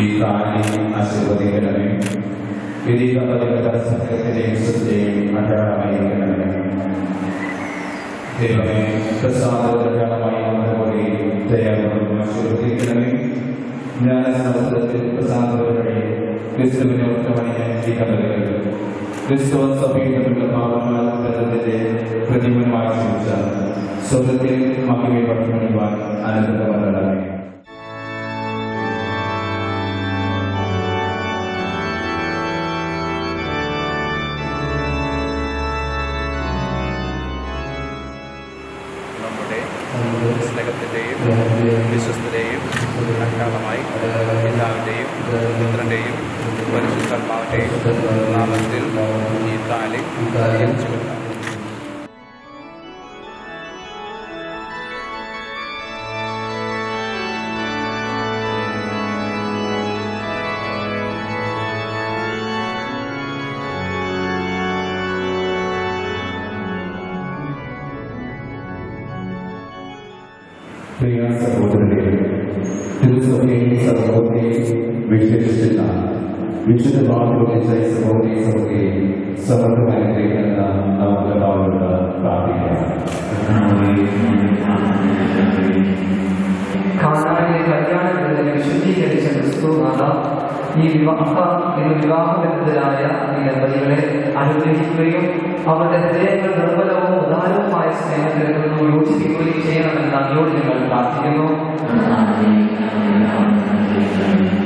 ഈ താലി ആശീർവദിക്കണമേ. വിശുദ്ധിയും അടയാളമായിരിക്കണമേ. ദൈവമേ, പ്രസാദമായി പോലെ ദയാപൂർവ്വം ആശീർവദിക്കണമേ. ജ്ഞാനസമുദ്രത്തിൽ പ്രസാദവരെ ക്രിസ്തുവിനെ ഒറ്റമണിയാൻ ഈ കഥകൾ ക്രിസ്തുവ സഭയുടെ ഭാവങ്ങളുടെ പ്രതിമനമായി ചോദിച്ച സ്വർഗത്തിൽ മഹിമയെ വർദ്ധനയുവാൻ അനുഗ്രഹമല്ലാതെ. സ്നേഹത്തിൻ്റെയും വിശ്വസ്തതയും അടയാളമായി പിതാവിൻ്റെയും പുത്രൻ്റെയും പരിശുദ്ധാത്മാവിൻ്റെയും നാമത്തിൽ ഈ താലി അറിയിച്ചുകൊള്ളാം. പ്രിയ സഹോദരരെ, ദിവസത്തെയും സഹോദരിയെയും വിശേഷിച്ചില്ല വിശുദ്ധ ബാബുവിന്റെ സഹോദരിയെ സമർത്ഥമായിരിക്കുന്ന നമുക്ക് അവരോട് പ്രാർത്ഥിക്കാം. ഖാനായിലെ കല്യാണത്തിന് വിശുദ്ധീകരിച്ച ക്രിസ്തുനാഥ ഈ വിവാഹബന്ധിതരായ ഈ ദമ്പതികളെ അനുഗ്രഹിക്കുകയും അവരുടെ ഹൃദയങ്ങൾ നിർമ്മലവും ഉദാരവുമായ സ്നേഹത്തിൽ നിന്നും യോജിപ്പിക്കുകയും ചെയ്യണമെന്ന് അങ്ങയോട് ഞങ്ങൾ പ്രാർത്ഥിക്കുന്നു.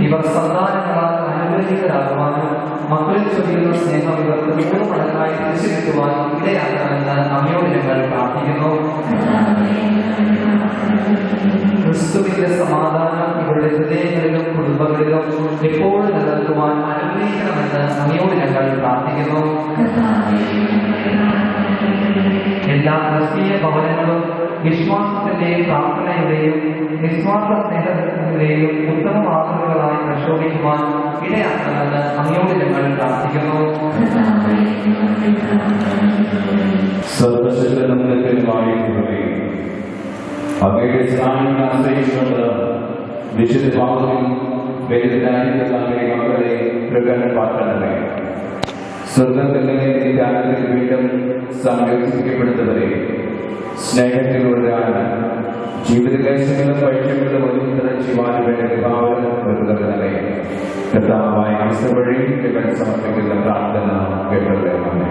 ഇവർ സന്താനങ്ങളാൽ അനുഗ്രഹീതരാകുവാനും മക്കളിൽ ചൊല്ലുന്ന സ്നേഹം ഇവർക്ക് 3 മടങ്ങായി തിരിച്ചു കിട്ടുവാനും ഇടയാക്കണമെന്ന് അങ്ങയോട് ഞങ്ങൾ പ്രാർത്ഥിക്കുന്നു. ക്രിസ്തുവിന്റെ സമാധാനം ഇവരുടെ ഹൃദയങ്ങളിലും കുടുംബങ്ങളിലും എപ്പോഴും നിലനിർത്തുവാൻ അനുഗ്രഹിക്കണമെന്ന് അങ്ങയോട് ഞങ്ങൾ പ്രാർത്ഥിക്കുന്നു. എല്ലാ ക്രിസ്തീയ ഭവനങ്ങളും വിശ്വാസത്തിന്റെയും പ്രാർത്ഥനയുടെയും നിസ്വാർത്ഥ സ്നേഹത്തിന്റെയും ഉത്തമ മാതൃകകളായി പ്രശോഭിക്കുവാൻ ഇടയാക്കണമെന്ന് അങ്ങയോട് ഞങ്ങൾ പ്രാർത്ഥിക്കുന്നു. അങ്ങയുടെ സ്ഥാനങ്ങൾ ആശ്രയിച്ചുകൊണ്ട് വിശുദ്ധ ഭാവത്തിൽ വേദനായിരിക്കുന്ന മക്കളെ പ്രകടനം പാർക്കണമേ. സ്വർഗത്തിലെ ത്യാഗത്തിൽ വീണ്ടും സംരക്ഷിക്കപ്പെടുന്നവരെ സ്നേഹത്തിലൂടെയാണ് ജീവിതക്ലേശങ്ങളും പരീക്ഷകളും ഒന്നിത്തര ചെയ്യുവാൻ വേണ്ട ഭാവന പ്രകടനമേ. കർത്താവായ അവസ്ഥ വഴി നിങ്ങൾ സമർപ്പിക്കുന്ന പ്രാർത്ഥന കേട്ടറിയണമേ.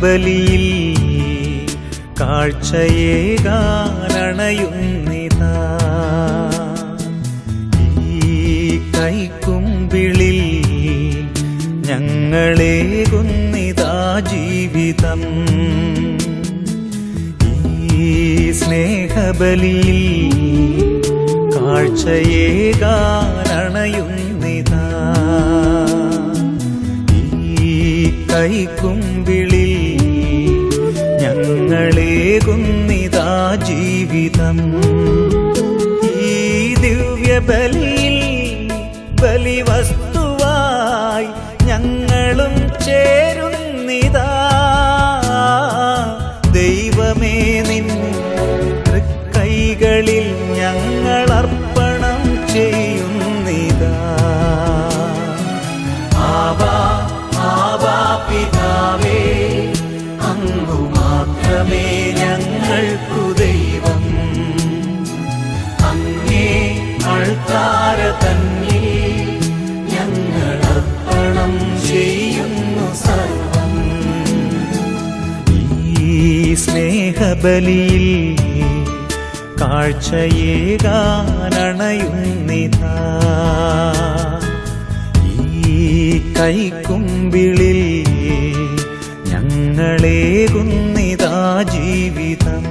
ബലിയിൽ കാഴ്ചയേകാനണയുന്നിതാ ഈ കൈക്കുമ്പിളിൽ ഞങ്ങളേകുന്നിതാ ജീവിതം. ഈ സ്നേഹബലിയിൽ കാഴ്ചയേകാനണയുന്നിതാ ഈ കൈക്കുമ്പിളിൽ ഞങ്ങളേകുന്നിതാ ജീവിതം. ഈ ദിവ്യബലിയിൽ ബലിവസ്തുവായി ഞങ്ങളും ചേരുന്നിതാ. ദൈവമേ, നിൻ തൃക്കൈകളിൽ ഞങ്ങളർപ്പണം ചെയ്യുന്നിതാ. ആബാ ആബാ പിതാവേ, അങ്ങു മാത്രമേ ഞങ്ങൾക്കു ദൈവം. അങ്ങേ അൾത്താര തന്നിൽ ഞങ്ങളർപ്പണം ചെയ്യുന്നു സർവം. ഈ സ്നേഹബലിയിൽ കാഴ്ചയേകാനണയുന്നിതാ ഈ കൈക്കുമ്പിളിൽ ഞങ്ങളേകുന്നിതാ ജീവിതം.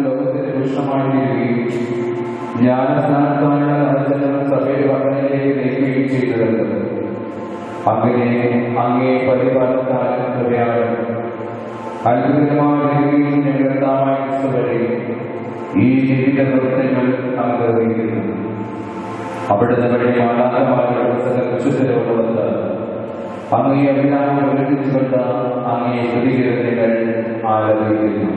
ലോകത്തിന്റെ ഭൂഷണമായിരിക്കുകയും ജ്ഞാനസ്നാനത്താനുള്ള അവസരങ്ങൾ സഭയുടെ വർദ്ധനയിലേക്ക് നയിക്കുകയും ചെയ്തത്. അങ്ങനെ അങ്ങേ പരിപാലനത്താലും കൃപയാലും അത്ഭുതമായ ഈ ജീവിത പ്രവർത്തനങ്ങൾ അനുഗ്രഹിക്കുന്നു. അവിടുന്ന് വഴി മാതാപിതാക്കളുടെ അങ്ങേ അഭിരാമം പ്രകടിച്ചുകൊണ്ട് അങ്ങേ സ്തുതികീർത്തനങ്ങൾ ആലപിക്കുന്നു.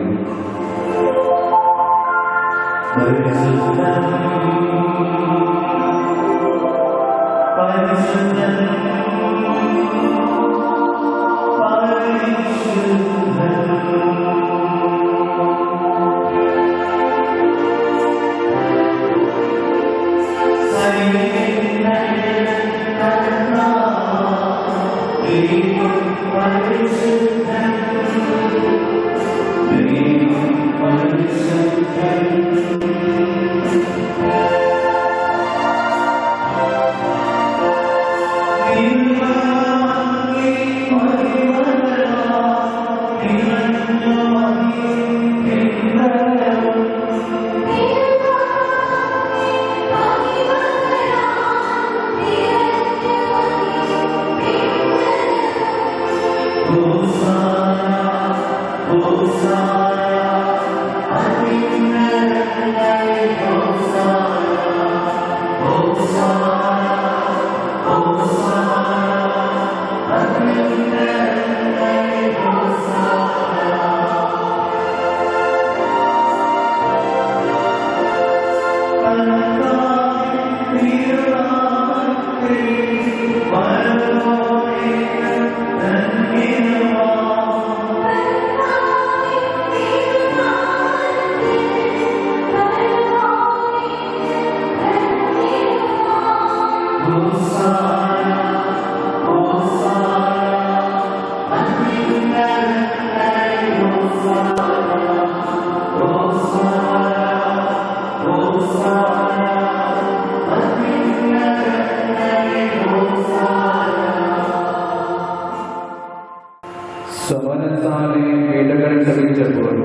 സവനസാലയും പീഡകൾ സഹിച്ചപ്പോൾ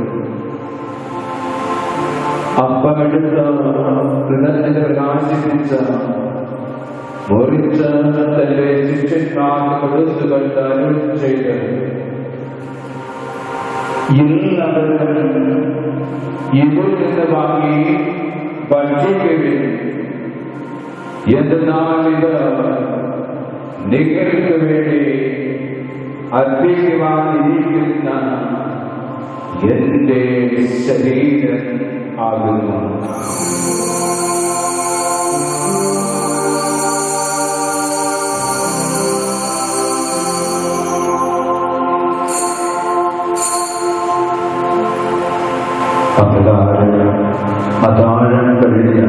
അപ്പമെടുത്ത ഹൃദയത്തെ പ്രകാശിപ്പിച്ച മുറിച്ച തന്റെ ശിഷ്യന്മാർക്ക് കൊടുത്തുകൾ അരുൾ ചെയ്ത് എല്ലാവരും ഇതിൽ നിന്ന് വാങ്ങി ഭക്ഷിക്കുകയും എന്തെന്നാൽ ഇത് നിങ്ങൾക്ക് വേണ്ടി അർപ്പിക്കുവാനിരിക്കുന്ന എന്റെ ശരീരം ആകുന്നു. അതാഴം കഴിഞ്ഞ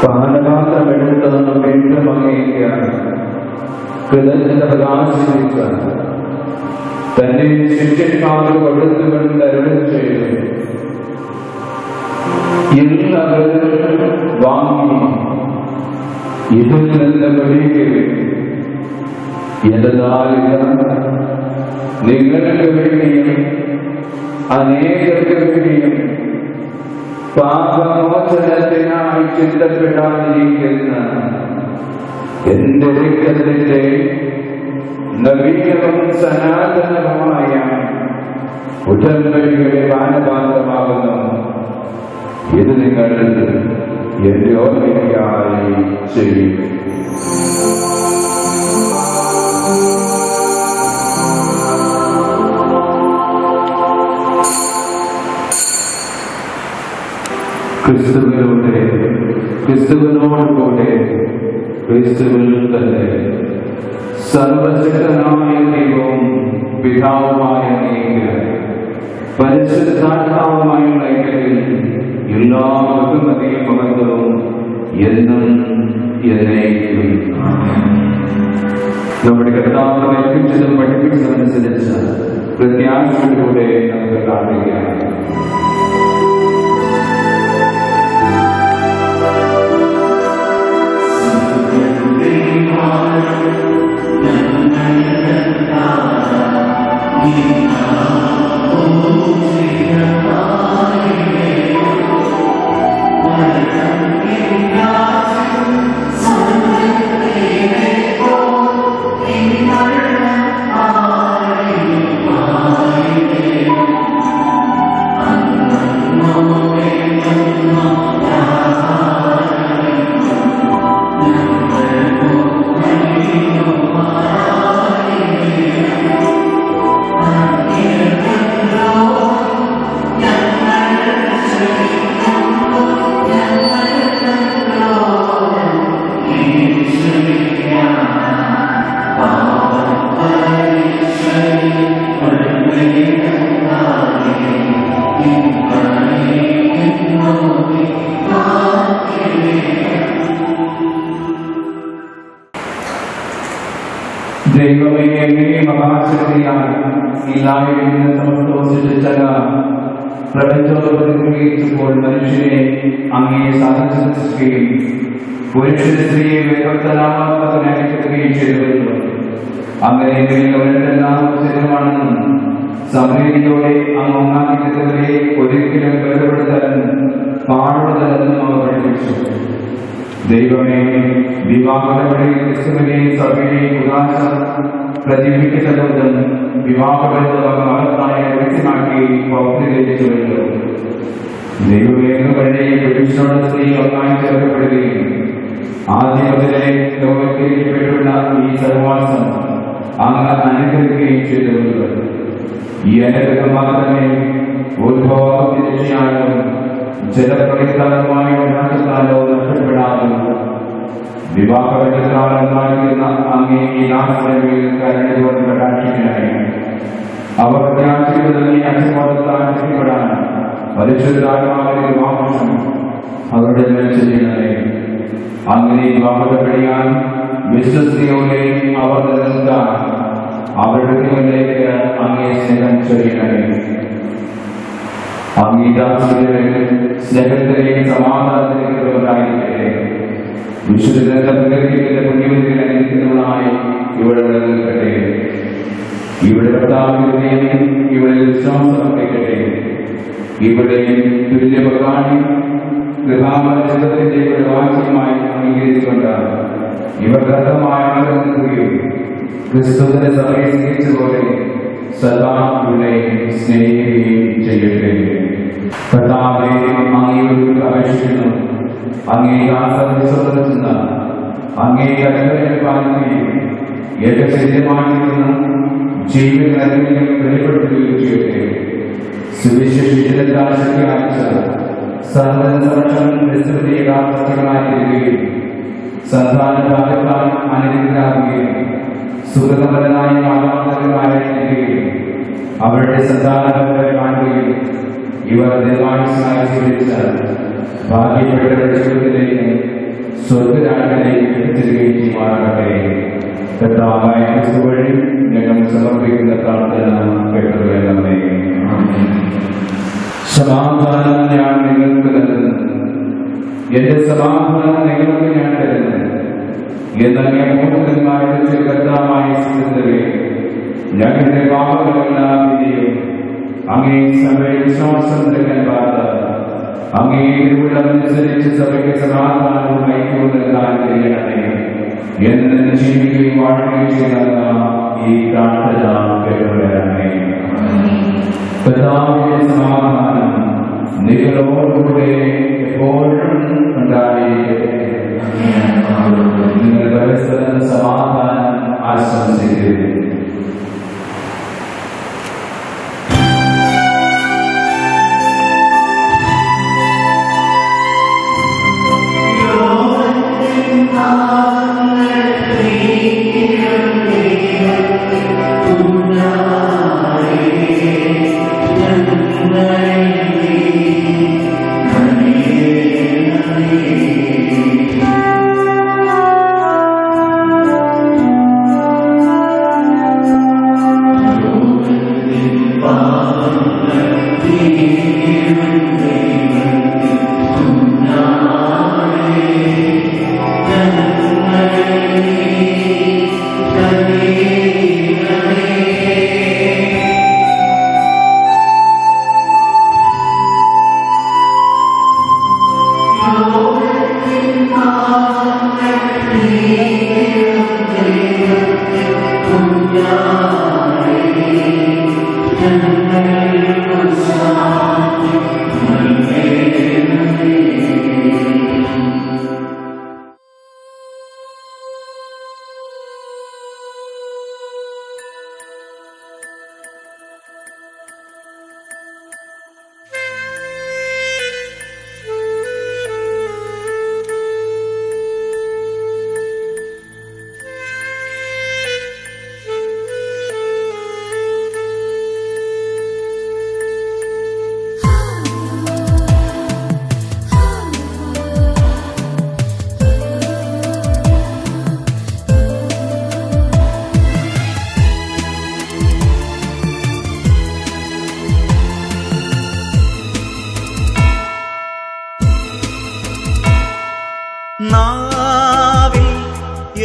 പാനപാത്രമെടുത്ത് വീണ്ടും അങ്ങേക്കാണ് കൃതജ്ഞത പ്രകാശിപ്പിച്ച തന്റെ ശിഷ്യന്മാർക്ക് കൊടുത്തുകൊണ്ട് അരുൾ ചെയ്തു എല്ലാവരും വാങ്ങി ഇതിൽ നിന്ന് പഠിക്കുകയും എന്നാൽ നിങ്ങൾക്ക് വേണ്ടിയും അനേകർക്ക് വേണ്ടിയും പാപമോചനത്തിനായി ചിന്തപ്പെടാതിരിക്കുന്ന എന്റെ രക്തത്തിന്റെ നവീനവും സനാതനവുമായ ഉടമ്പടിയുടെ പാനപാത്രമാകുന്നു. ഇത് നിങ്ങൾ എന്റെ ഓർമ്മയ്ക്കായി ചെയ്യും. ക്രിസ്തുവിനോടുകൂടെ ക്രിസ്തുവിൽ തന്നെ സർവശക്തനായ ദൈവവും പിതാവുമായ പരിശുദ്ധാത്മാവുമായുള്ള ഐക്യത്തിൽ എല്ലാ ബഹുമതിയും മഹത്വവും എന്നും എന്നേക്കും. നമ്മുടെ കർത്താവ് ഏൽപ്പിച്ചതും പഠിപ്പിച്ചതനുസരിച്ച് പ്രത്യാശയോടുകൂടെ നമുക്ക് പ്രാർത്ഥിക്കാം. Oh ദൈവമേ, അങ്ങേ മഹാശക്തിയാൽ ഇല്ലായ്മയിൽ നിന്ന് സമസ്തവും സൃഷ്ടിച്ചല്ല പ്രപഞ്ചത്തോട് നിർവഹിച്ചപ്പോൾ മനുഷ്യനെ അങ്ങേ സാധിച്ചു സൃഷ്ടിക്കുകയും പുരുഷ സ്ത്രീയെ വേർപെടുത്തലാമാക്കുകയും ചെയ്തുവരുന്നു. അങ്ങനെ അവരെല്ലാം ശരീരമാണെന്നും സമരീതിയോടെ അങ്ങ് ഒന്നാക്കിയവരെ ഒരിക്കലും വേർപെടുത്താൻ പാടുള്ളതല്ലെന്നും അവർ പഠിപ്പിച്ചു. ദൈവമേ, വിവാഹങ്ങളിൽ ക്രിസ്തുവിനെയും സഭയെയും ഉദാശം പ്രചരിപ്പിക്കുന്നതും വിവാഹബന്ധം മഹത്തായ വ്യക്തമാക്കി പൗത്രീകരിച്ചുവല്ലോ. ദൈവമേ, പുരുഷനോട് സ്ത്രീ ഒന്നായി ചേർക്കപ്പെടുകയും ആദ്യം മുതലേ ലോകത്തിലേക്കുള്ള ഈ സഹവാസം അങ്ങ് അനുഗ്രഹിക്കുകയും ചെയ്തുവല്ലോ. ഈ അനുഗ്രഹം മാത്രമേ ഉദ്ഭവത്തിനാലും ജലപ്രകൃതമായ നാശത്താലോ നഷ്ടപ്പെടാതും വിവാഹബന്ധത്താലുണ്ടായിരുന്ന അങ്ങേ ഈ നാശങ്ങളിൽ കരുണയോട് കടാക്ഷിക്കാനായി അവർ പ്രത്യാശിക്കുന്നതിനെ അച്ഛബോധത്താൽ രക്ഷപ്പെടാൻ പരിശുദ്ധാത്മാവിന്റെ വിവാഹം അവരുടെ മേൽ ചെയ്യണമേ. അങ്ങനെ വിവാഹപ്പെടിയാൻ വിശ്വസ്തയോടെ അവർ നിലനിർത്താൻ അവരുടെ മുന്നിലേക്ക് അങ്ങേ സ്നേഹം ചെയ്യണമേ. സ്നേഹത്തിലെയും സമാധാനത്തിലേക്ക് ഉണ്ടായിരിക്കട്ടെ. വിശുദ്ധ പുണ്യവതികൾ അനുഗ്രഹിക്കുന്നവളായി ഇവിടെ നിലനിൽക്കട്ടെ. ഇവിടെ കർത്താവിനെയും ഇവിടെ വിശ്വാസം അർപ്പിക്കട്ടെ. ഇവിടെ തുല്യപകാണി ഗൃഹാമത്തിന്റെ വാക്യമായി അംഗീകരിച്ചുകൊണ്ട് ഇവർ ഗ്രഹമായി നിലനിൽക്കുകയും ക്രിസ്തുവിന്റെ സഭയെ സ്നേഹിച്ചപോലെ സദാ ഇവിടെ സ്നേഹിക്കുകയും ചെയ്യട്ടെ. കർത്താവേ, അങ്ങയോട് അപേക്ഷിക്കുന്നു. അങ്ങേ ആസന്ന അങ്ങേ കടകളിൽ പാലിക്കുകയും ഏകശരീരമായിരുന്ന ജീവിതം വെളിപ്പെടുത്തുകയും ചെയ്യട്ടെ. സുവിശേഷിതാൽ ശക്തി അയച്ച സർവസമക്ഷം ക്രിസ്തുവിന്റെ യഥാർത്ഥമായിരിക്കുകയും സന്താന ഭാഗത്താൽ അനുഗ്രഹിക്കുകയും സുഖതമരനായ മാതാപിതാക്കളായിരിക്കുകയും അവരുടെ സന്താനങ്ങളെ കാണുകയും ഇവർ നിർമ്മാണമായി സ്വീകരിച്ച ഭാഗ്യപ്പെട്ടവരുടെ ജീവിതത്തിലേക്ക് സ്വർഗരാജ്യത്തിലേക്ക് എത്തിച്ചിരിക്കുകയും ചെയ്യുമാറാകട്ടെ. കർത്താവായ ക്രിസ്തു വഴി ഞങ്ങൾ സമർപ്പിക്കുന്ന പ്രാർത്ഥന കേട്ടുകൊള്ളണമേ. സമാധാനം ഞാൻ നിങ്ങൾക്ക് നൽകുന്നു, എന്റെ സമാധാനം നിങ്ങൾക്ക് ഞാൻ തരുന്നു എന്നങ്ങേ മൂർഖന്മാരുടെ കർത്താവായ സ്നേഹിതരെ, ഞങ്ങളുടെ പാപങ്ങളെല്ലാം വിധിയും അങ്ങേ സഭയെ വിശ്വാസം നൽകാൻ പാർത്ത് അങ്ങേ അനുസരിച്ച് സഭയ്ക്ക് സമാധാനവും ഐക്യവും നൽകാൻ കഴിയണമേ എന്ന് ജീവിക്കുകയും വാഴുകയും ചെയ്യുന്ന ഈ പ്രാർത്ഥന കേട്ടുകൊള്ളണമേ. കർത്താവിന്റെ സമാധാനം നിങ്ങളോടുകൂടെ എപ്പോഴും ഉണ്ടായിരിക്കട്ടെ. നിങ്ങൾ പരസ്പരം സമാധാനം ആശംസിക്കരുത്.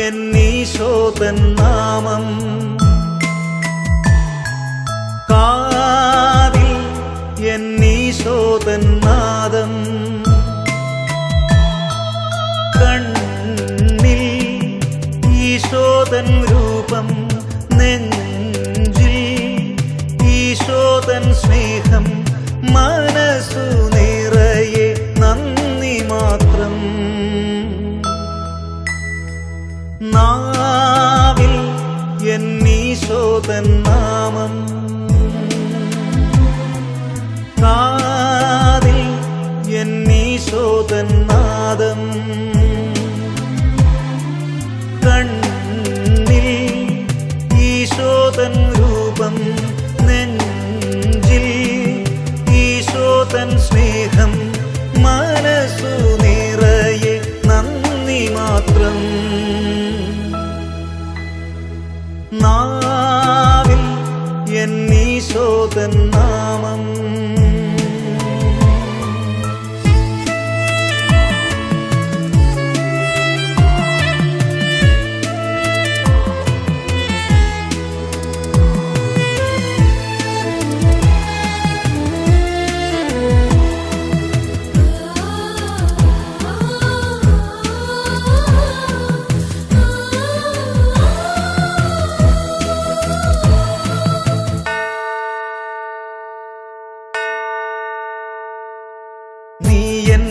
എന്നീശോതൻ നാമം കാതിൽ എന്നീശോതൻ നാദം കണ്ണിൽ ഈശോതൻ രൂപം നെഞ്ചിൽ ഈശോതൻ സ്നേഹം മനസ്സു നിറയെ നന്ദി മാത്രം നാവിൽ എന്നീശോതൻ നാമം കാതിൽ എന്നീശോതൻ നാദം കണ്ണിൽ ഈശോതൻ രൂപം നെഞ്ചിൽ ഈശോതൻ സ്നേഹം മനസ്സു നിറയെ നന്ദി മാത്രം നാവിൽ എന്നീശോതൻ നാമം നീയൻ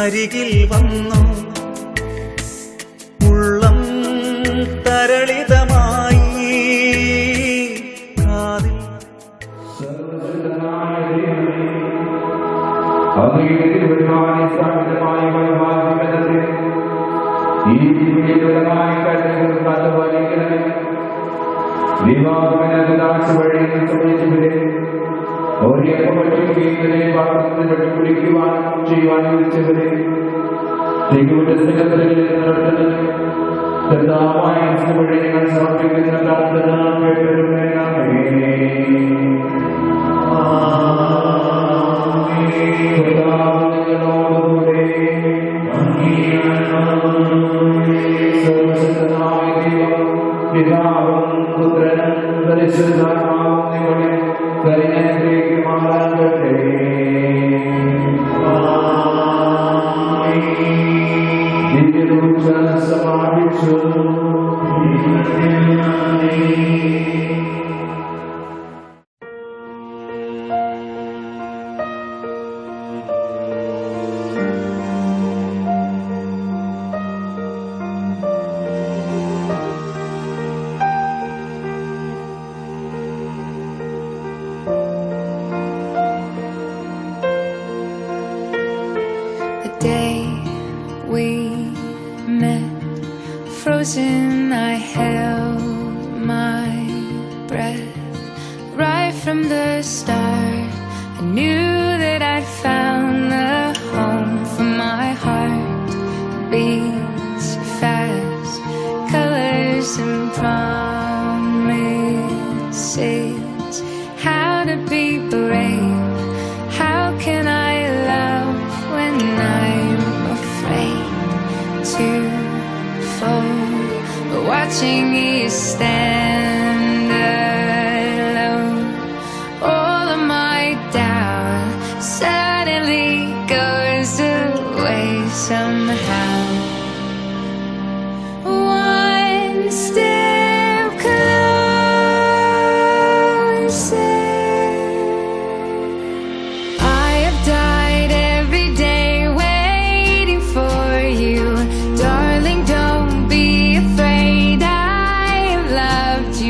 അരികിൽ വന്നു ഉള്ളം തരളിതമായി കാതിൽ കുടിക്കുവാൻ ചെയ്യുവാൻ വിളിച്ചവരെ വഴി നിങ്ങൾ സമർപ്പിക്കുന്ന പ്രാർത്ഥന നിങ്ങളോടുകൂടെ പിതാവും പുത്രനും പരിശുദ്ധാത്മാവും നിങ്ങളെ കരുണയ്ക്കുമാറാകട്ടെ. ദിവ്യദൂത സമാപിച്ചു. Frozen, I held my breath. Right from the start, I knew that I'd found the home for my heart. Beats fast, colors and promises. How to be brave? How can I love when I'm afraid to fall? Watching you stand alone, all of my doubt suddenly goes away somehow. One step closer. I have died every day waiting for you, darling. Don't be afraid. I have loved you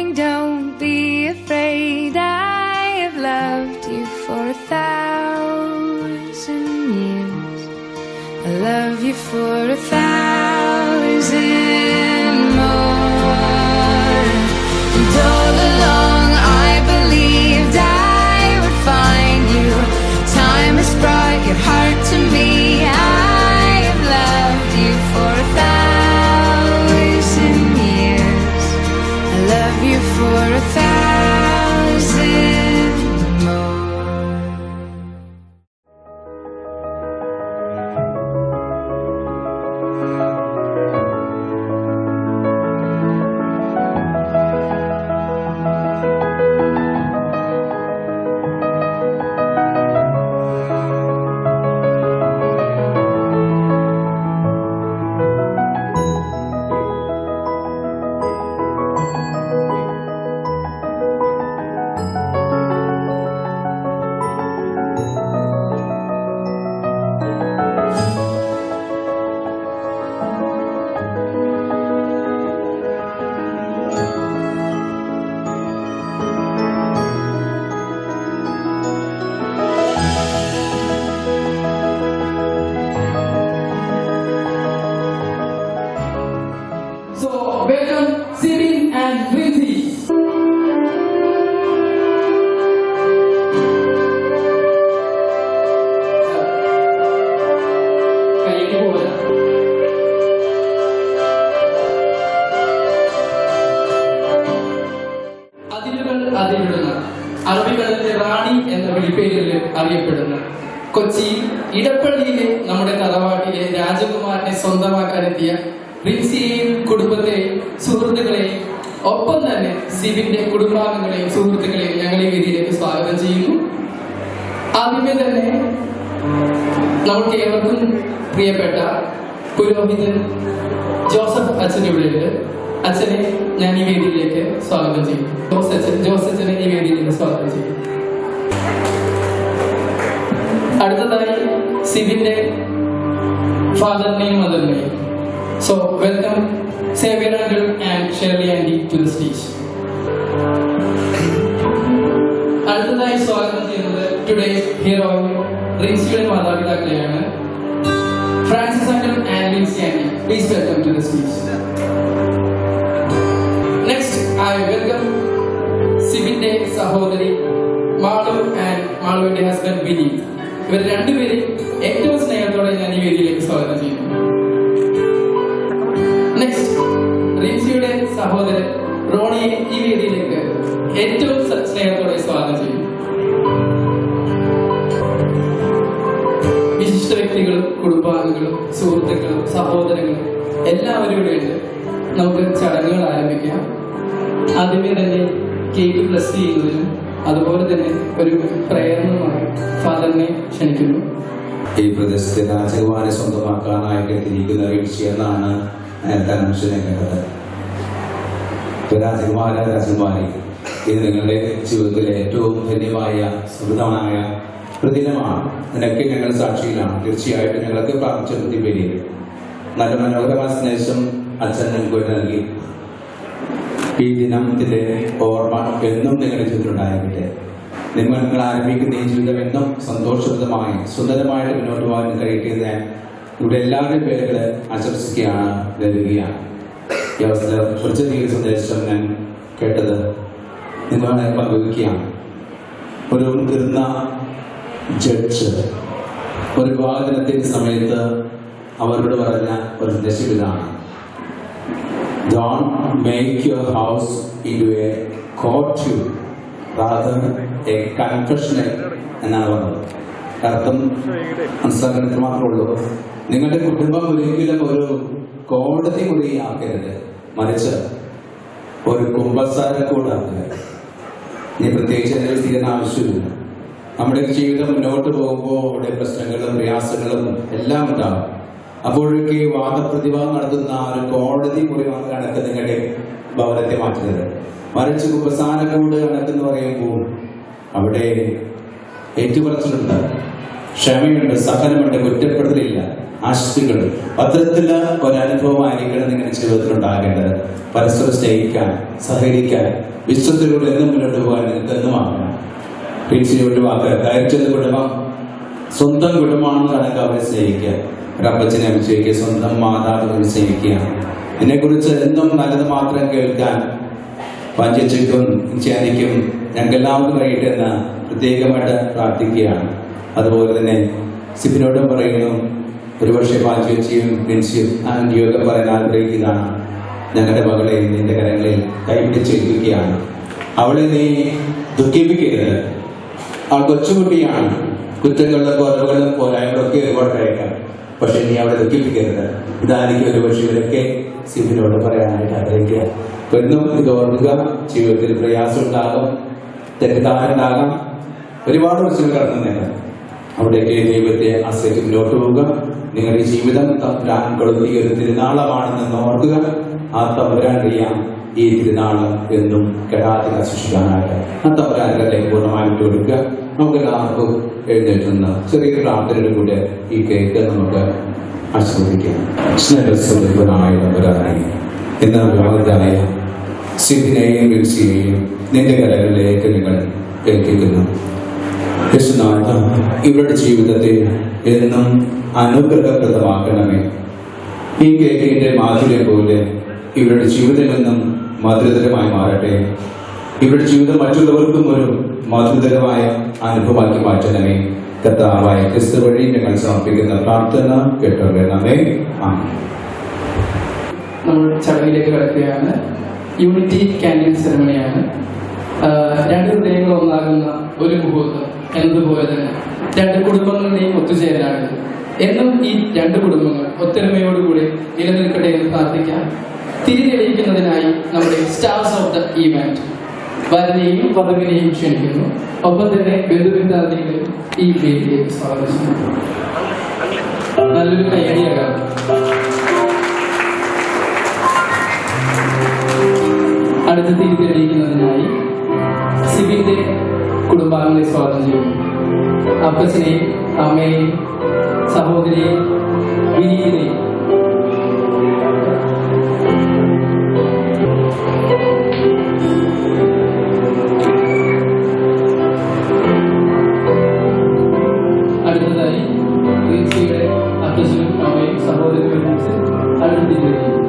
darling, don't be afraid. I have loved you for 1,000 years. I love you for 1,000 more. And all along I believed I would find you. Time has brought your heart to me. I have loved you for 1,000 years. I love you for 1,000 more. അറബിക്കടലിലെ റാണി എന്ന വിളിപ്പേരിൽ അറിയപ്പെടുന്നു. കൊച്ചി ഇടപ്പള്ളിയിലെ നമ്മുടെ തറവാട്ടിലെ രാജകുമാരനെ സ്വന്തമാക്കാനെത്തിയ പ്രിൻസിയെയും കുടുംബത്തെയും സുഹൃത്തുക്കളെയും ഒപ്പം തന്നെ സിബിന്റെ കുടുംബാംഗങ്ങളെയും സുഹൃത്തുക്കളെയും ഞങ്ങൾ ഈ വേദിയിലേക്ക് സ്വാഗതം ചെയ്യുന്നു. ആദ്യമേ തന്നെ നമുക്ക് ഏവർക്കും പ്രിയപ്പെട്ട പുരോഹിതൻ ജോസഫ് അച്ഛൻ ഇവിടെയുണ്ട്. അച്ഛനെ ഞാൻ ഈ വേദിയിലേക്ക് സ്വാഗതം ചെയ്യും. ജോസ് അച്ഛനെ ഈ വേദിയിലേക്ക് സ്വാഗതം ചെയ്യും. അടുത്തതായി സിബിന്റെ ഫാദറിനെയും മദറിനെയും. So welcome Xavier uncle and Shirley aunty to the stage. അടുത്തതായി സ്വാഗതം ചെയ്യുന്നത് ടുഡേ ഹീറോ റിൻസിയുടെ മാതാപിതാക്കളെയാണ്. Francis uncle and Lincy aunty, please welcome to the stage. Next I welcome സിബിന്റെ സഹോദരി മാളു ആൻഡ് മാളുവിന്റെ ഹസ്ബൻഡ് വിനി. ഇവർ രണ്ടുപേരും ഏറ്റവും സ്നേഹത്തോടെ ഞാൻ ഈ വേദിയിലേക്ക് സ്വാഗതം ചെയ്യുന്നു. നെക്സ്റ്റ് റിൻസിയുടെ സഹോദരൻ റോണിയെ ഈ വേദിയിലേക്ക് ഏറ്റവും സ്നേഹത്തോടെ സ്വാഗതം ചെയ്യുന്നു. വിശിഷ്ട വ്യക്തികളും കുടുംബാംഗങ്ങളും സുഹൃത്തുക്കളും സഹോദരങ്ങളും എല്ലാവരും ഇവിടെയുണ്ട്. നമുക്ക് ചടങ്ങുകൾ ആരംഭിക്കാം. ആദ്യമേ തന്നെ കേക്ക് ബ്ലസ് ചെയ്യുന്നതിനും അതുപോലെ തന്നെ ഒരു പ്രേരണയുമായി ഫാദറിനെ ക്ഷണിക്കുന്നു. ഈ പ്രദേശത്തെ രാജകുമാരനെ സ്വന്തമാക്കാനായിട്ട് എത്തിയിരിക്കുന്ന വീഴ്ച എന്നാണ് നേരത്തെ മനുഷ്യനെ കണ്ടത്. രാജകുമാരി, ഇത് നിങ്ങളുടെ ജീവിതത്തിലെ ഏറ്റവും ധന്യമായ സുഹൃതമായ പ്രതിദിനമാണ്. ഇതിനൊക്കെ ഞങ്ങൾ സാക്ഷിയിലാണ്. തീർച്ചയായിട്ടും ഞങ്ങൾക്ക് പ്രാർത്ഥിച്ച പേര് നല്ല മനോഹരമായ സന്ദേശം അച്ഛൻ നിങ്ങൾക്ക് നൽകി. ഈ ദിനത്തിന്റെ ഓർമ്മ എന്നും നിങ്ങളുടെ ജീവിതത്തിലുണ്ടായിരിക്കട്ടെ. നിങ്ങൾ ആരംഭിക്കുന്ന ഈ ജീവിതം എന്നും സന്തോഷപ്രദമായി സുന്ദരമായിട്ട് മുന്നോട്ട് പോകാൻ കഴിയട്ടെ. ഞാൻ ഇവിടെ എല്ലാവരുടെയും പേരുകൾ ആശംസിക്കുകയാണ്, നൽകുകയാണ്. ഈ അവസരം കുറച്ച് സന്ദേശം ഞാൻ കേട്ടത് നിങ്ങളെ പങ്കുവയ്ക്കുകയാണ്. ഒരു മുതിർന്ന ജഡ്ജ് ഒരു വിവാഹദിനത്തിന്റെ സമയത്ത് അവരോട് പറഞ്ഞ ഒരു സന്ദേശം ഇതാണ്: Don't make your house into a courtroom, rather a confessional എന്നാണ് പറഞ്ഞത്. അർത്ഥം മനസ്സിലാക്കാൻ മാത്രമേ ഉള്ളൂ. നിങ്ങളുടെ കുടുംബം ഒരിക്കലും ഒരു കോടതി മുറിയാക്കരുത്, മറിച്ച് ഒരു കുമ്പസാരക്കൂടാക്കരുത്. ഇനി പ്രത്യേകിച്ച് എന്തെങ്കിലും തീരുന്ന ആവശ്യമില്ല. നമ്മുടെ ജീവിതം മുന്നോട്ട് പോകുമ്പോൾ അവിടെ പ്രശ്നങ്ങളും പ്രയാസങ്ങളും എല്ലാം ഉണ്ടാകും. അപ്പോഴൊക്കെ വാദപ്രതിവാദം നടത്തുന്ന ഒരു കോടതി മുറി കണക്ക് നിങ്ങളുടെ ഭവനത്തെ മാറ്റുന്നത്, മറിച്ച് കുമ്പസാരക്കൂട് കണക്കെന്ന് പറയുമ്പോൾ അവിടെ ഏറ്റുപറച്ചിലുണ്ട്, ക്ഷമയുണ്ട്, സഹനമുണ്ട്, കുറ്റപ്പെടുത്തലില്ല. ആശംസിക്കുന്നു. അത്തരത്തിലുള്ള ഒരനുഭവമായിരിക്കണം നിങ്ങളുടെ ജീവിതത്തിൽ ഉണ്ടാകേണ്ടത്. പരസ്പരം സ്നേഹിക്കാൻ, സഹകരിക്കാൻ, വിശ്വത്തിലൂടെ എന്നും മുന്നോട്ട് പോകാൻ എന്നുമാകണം. പ്രിൻസിയുടെ വാക്ക് ദൈർഘ്യ കുടുംബം സ്വന്തം കുടുംബമാണെന്ന് കണക്ക് അവരെ സ്നേഹിക്കുക. ഒരപ്പച്ചനെ അഭിഷേകിക്കുക, സ്വന്തം മാതാപിതാക്കളെ സ്നേഹിക്കുക. എന്നെക്കുറിച്ച് എന്നും നല്ലത് മാത്രം കേൾക്കാൻ പഞ്ചിക്കും ചേരിക്കും ഞങ്ങൾക്ക് എല്ലാവർക്കും കഴിയട്ടെ എന്ന് പ്രത്യേകമായിട്ട് പ്രാർത്ഥിക്കുകയാണ്. അതുപോലെ തന്നെ സിബിനോടും പറയുന്നു, ഒരുപക്ഷെ പാഞ്ചിയും പ്രിൻസിയും ആൻറ്റിയൊക്കെ പറയാൻ ആഗ്രഹിക്കുന്നതാണ്. ഞങ്ങളുടെ മകളെ നിന്റെ കരങ്ങളിൽ കൈപിടിച്ചേൽപ്പിക്കുകയാണ്. അവളെ നീ ദുഃഖിപ്പിക്കരുത്. അവൾ കൊച്ചുകുട്ടിയാണ്. കുറ്റങ്ങളുടെ കുറവുകളും പോരായ്മകളൊക്കെ ഒരുപാട് കഴിക്കാം. പക്ഷെ നീ അവളെ ദുഃഖിപ്പിക്കരുത്. ഇതായിരിക്കും ഒരുപക്ഷെ ഇവരൊക്കെ സിബിനോട് പറയാനായിട്ട് ആഗ്രഹിക്കുക. എന്നും ഇത് ഓർക്കുക. ജീവിതത്തിൽ പ്രയാസം ഉണ്ടാകും, തെറ്റിദ്ധാരണ ഒരുപാട് പ്രശ്നങ്ങൾ കടന്നു. അവിടേക്ക് ദൈവത്തെ ആശ്രയിച്ച് മുന്നോട്ട് പോവുക. നിങ്ങളുടെ ജീവിതം തമ്പുരാൻ കൊളുത്തിയ ഒരു തിരുനാളമാണെന്ന് ഓർക്കുക. ആ തമ്പുരാൻ അറിയാം ഈ തിരുനാള് എന്നും കെടാതെ സൂക്ഷിക്കാനായിട്ട്. ആ തമ്പുരാനെ പൂർണ്ണമായി വിട്ടു കൊടുക്കുക. നമുക്ക് എല്ലാവർക്കും എഴുന്നേറ്റുന്ന ചെറിയ പ്രാർത്ഥനയുടെ കൂടെ ഈ കേക്ക് നമുക്ക് ആസ്വദിക്കാം. സ്നേഹസ്വരൂപനായ തമ്പുരാനായി എന്ന വിവാഹിതരായ സിബിനെയും വിൽസിയെയും നിന്റെ കരകളിലേക്ക് നിങ്ങൾ ഏൽപ്പിക്കുന്നു. യേശുനാഥ, ഇവരുടെ ജീവിതത്തെ എന്നും അനുഗ്രഹപ്രദമാക്കണമേ. ഈ കേക്കിന്റെ മാധുര്യം പോലെ ഇവരുടെ ജീവിതം എന്നും മധുരതരമായി മാറട്ടെ. ഇവരുടെ ജീവിതം മറ്റുള്ളവർക്കും ഒരു മധുരതരമായ അനുഭവമാക്കി മാറ്റണമേ. കർത്താവായ ക്രിസ്തു വഴി ഞങ്ങൾ സമർപ്പിക്കുന്ന പ്രാർത്ഥന കേട്ടോളണമേ. നമ്മൾ ചടങ്ങിലേക്ക് കിടക്കുകയാണ്. യൂണിറ്റി ക്യാൻഡിൽ സെറമണിയാണ്. രണ്ട് ഹൃദയങ്ങൾ ഒന്നാകുന്ന ഒരു മുഹൂർത്തം എന്നതുപോലെ തന്നെ രണ്ട് കുടുംബങ്ങളുടെയും ഒത്തുചേരലാണ്. എന്നും ഈ രണ്ട് കുടുംബങ്ങൾ ഒത്തൊരുമയോടുകൂടി നിലനിൽക്കട്ടെ എന്ന് പ്രാർത്ഥിക്കാം. തിരിതെളിയിക്കുന്നതിനായി നമ്മുടെ സ്റ്റാർസ് ഓഫ് ദ ഈവന്റ് വരനെയും വധുവിനെയും ക്ഷണിക്കുന്നു. ഒപ്പം തന്നെ ബന്ധുമിത്രാദികളെ ഈ വേദിയിലേക്ക് സ്വാഗതം ചെയ്യുന്നു. നല്ലൊരു കൈയടിയാകാം. അടുത്ത തിരിതെളിയിക്കുന്നതിനായി സിബിന്റെ കുടുംബാംഗങ്ങളെ സ്വാഗതം ചെയ്യുന്നു. അപ്പച്ചനെയും അമ്മയെയും സഹോദരിയെയും വിനീതിനെയും അടുത്തതായി പ്രിൻസിയുടെ അപ്പച്ചനും അമ്മയും സഹോദരിയും അടുത്ത തിരിതെളിയിക്കുന്നു.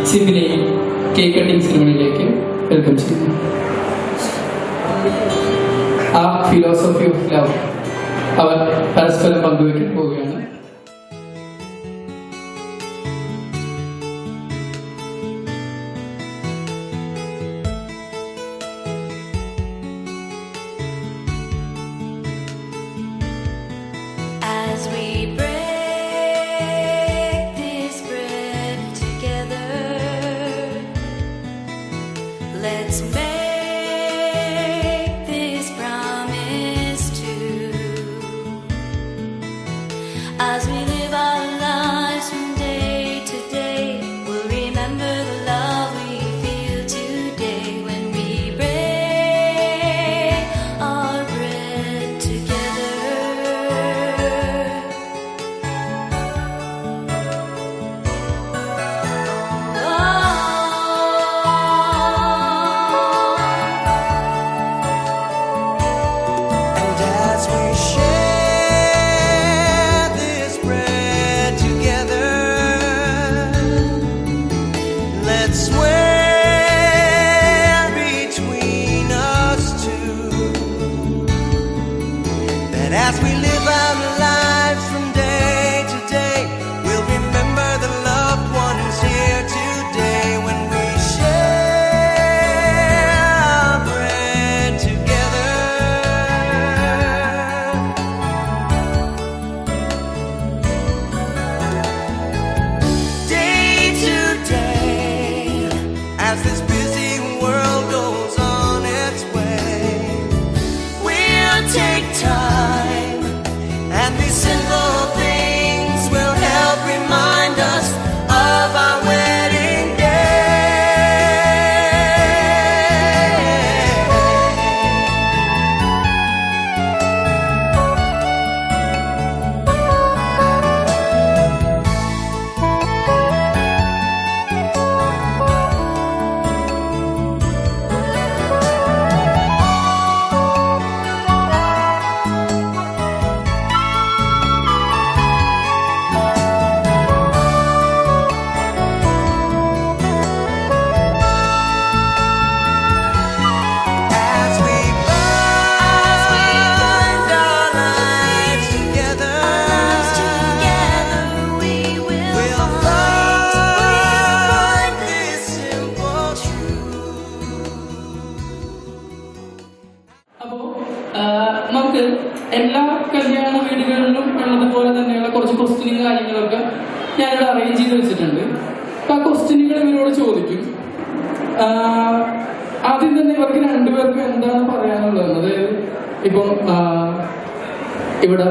സിബിനെയും കേക്ക് കട്ടിംഗ് സെറമണിയിലേക്ക് വെൽക്കം ചെയ്യുന്നു. ആ ഫിലോസഫി ഓഫ് ലവ് അവർ പരസ്പരം പങ്കുവയ്ക്കാൻ പോവുകയാണ്. Let's make this promise too. As we live our lives from day to day, we'll remember the love we feel today when we break our bread together. As we live our lives from day to day, we'll remember the loved ones here today when we share our bread together. Day to day, as this busy world goes on its way, we'll take time, and these simple things will help remind us of our wedding day. എല്ലാ കല്യാണ വീടുകളിലും ഉള്ളതുപോലെ തന്നെയുള്ള കുറച്ച് ക്വസ്റ്റ്യനും കാര്യങ്ങളൊക്കെ ഞാനിവിടെ arrange ചെയ്ത് വെച്ചിട്ടുണ്ട്. അപ്പൊ ആ ക്വസ്റ്റ്യനുകൾ ഇവരോട് ചോദിക്കും. ആദ്യം തന്നെ ഇവർക്ക് രണ്ടുപേർക്കും എന്താണ് പറയാനുള്ളത്? അതായത് ഇപ്പം ഇവിടെ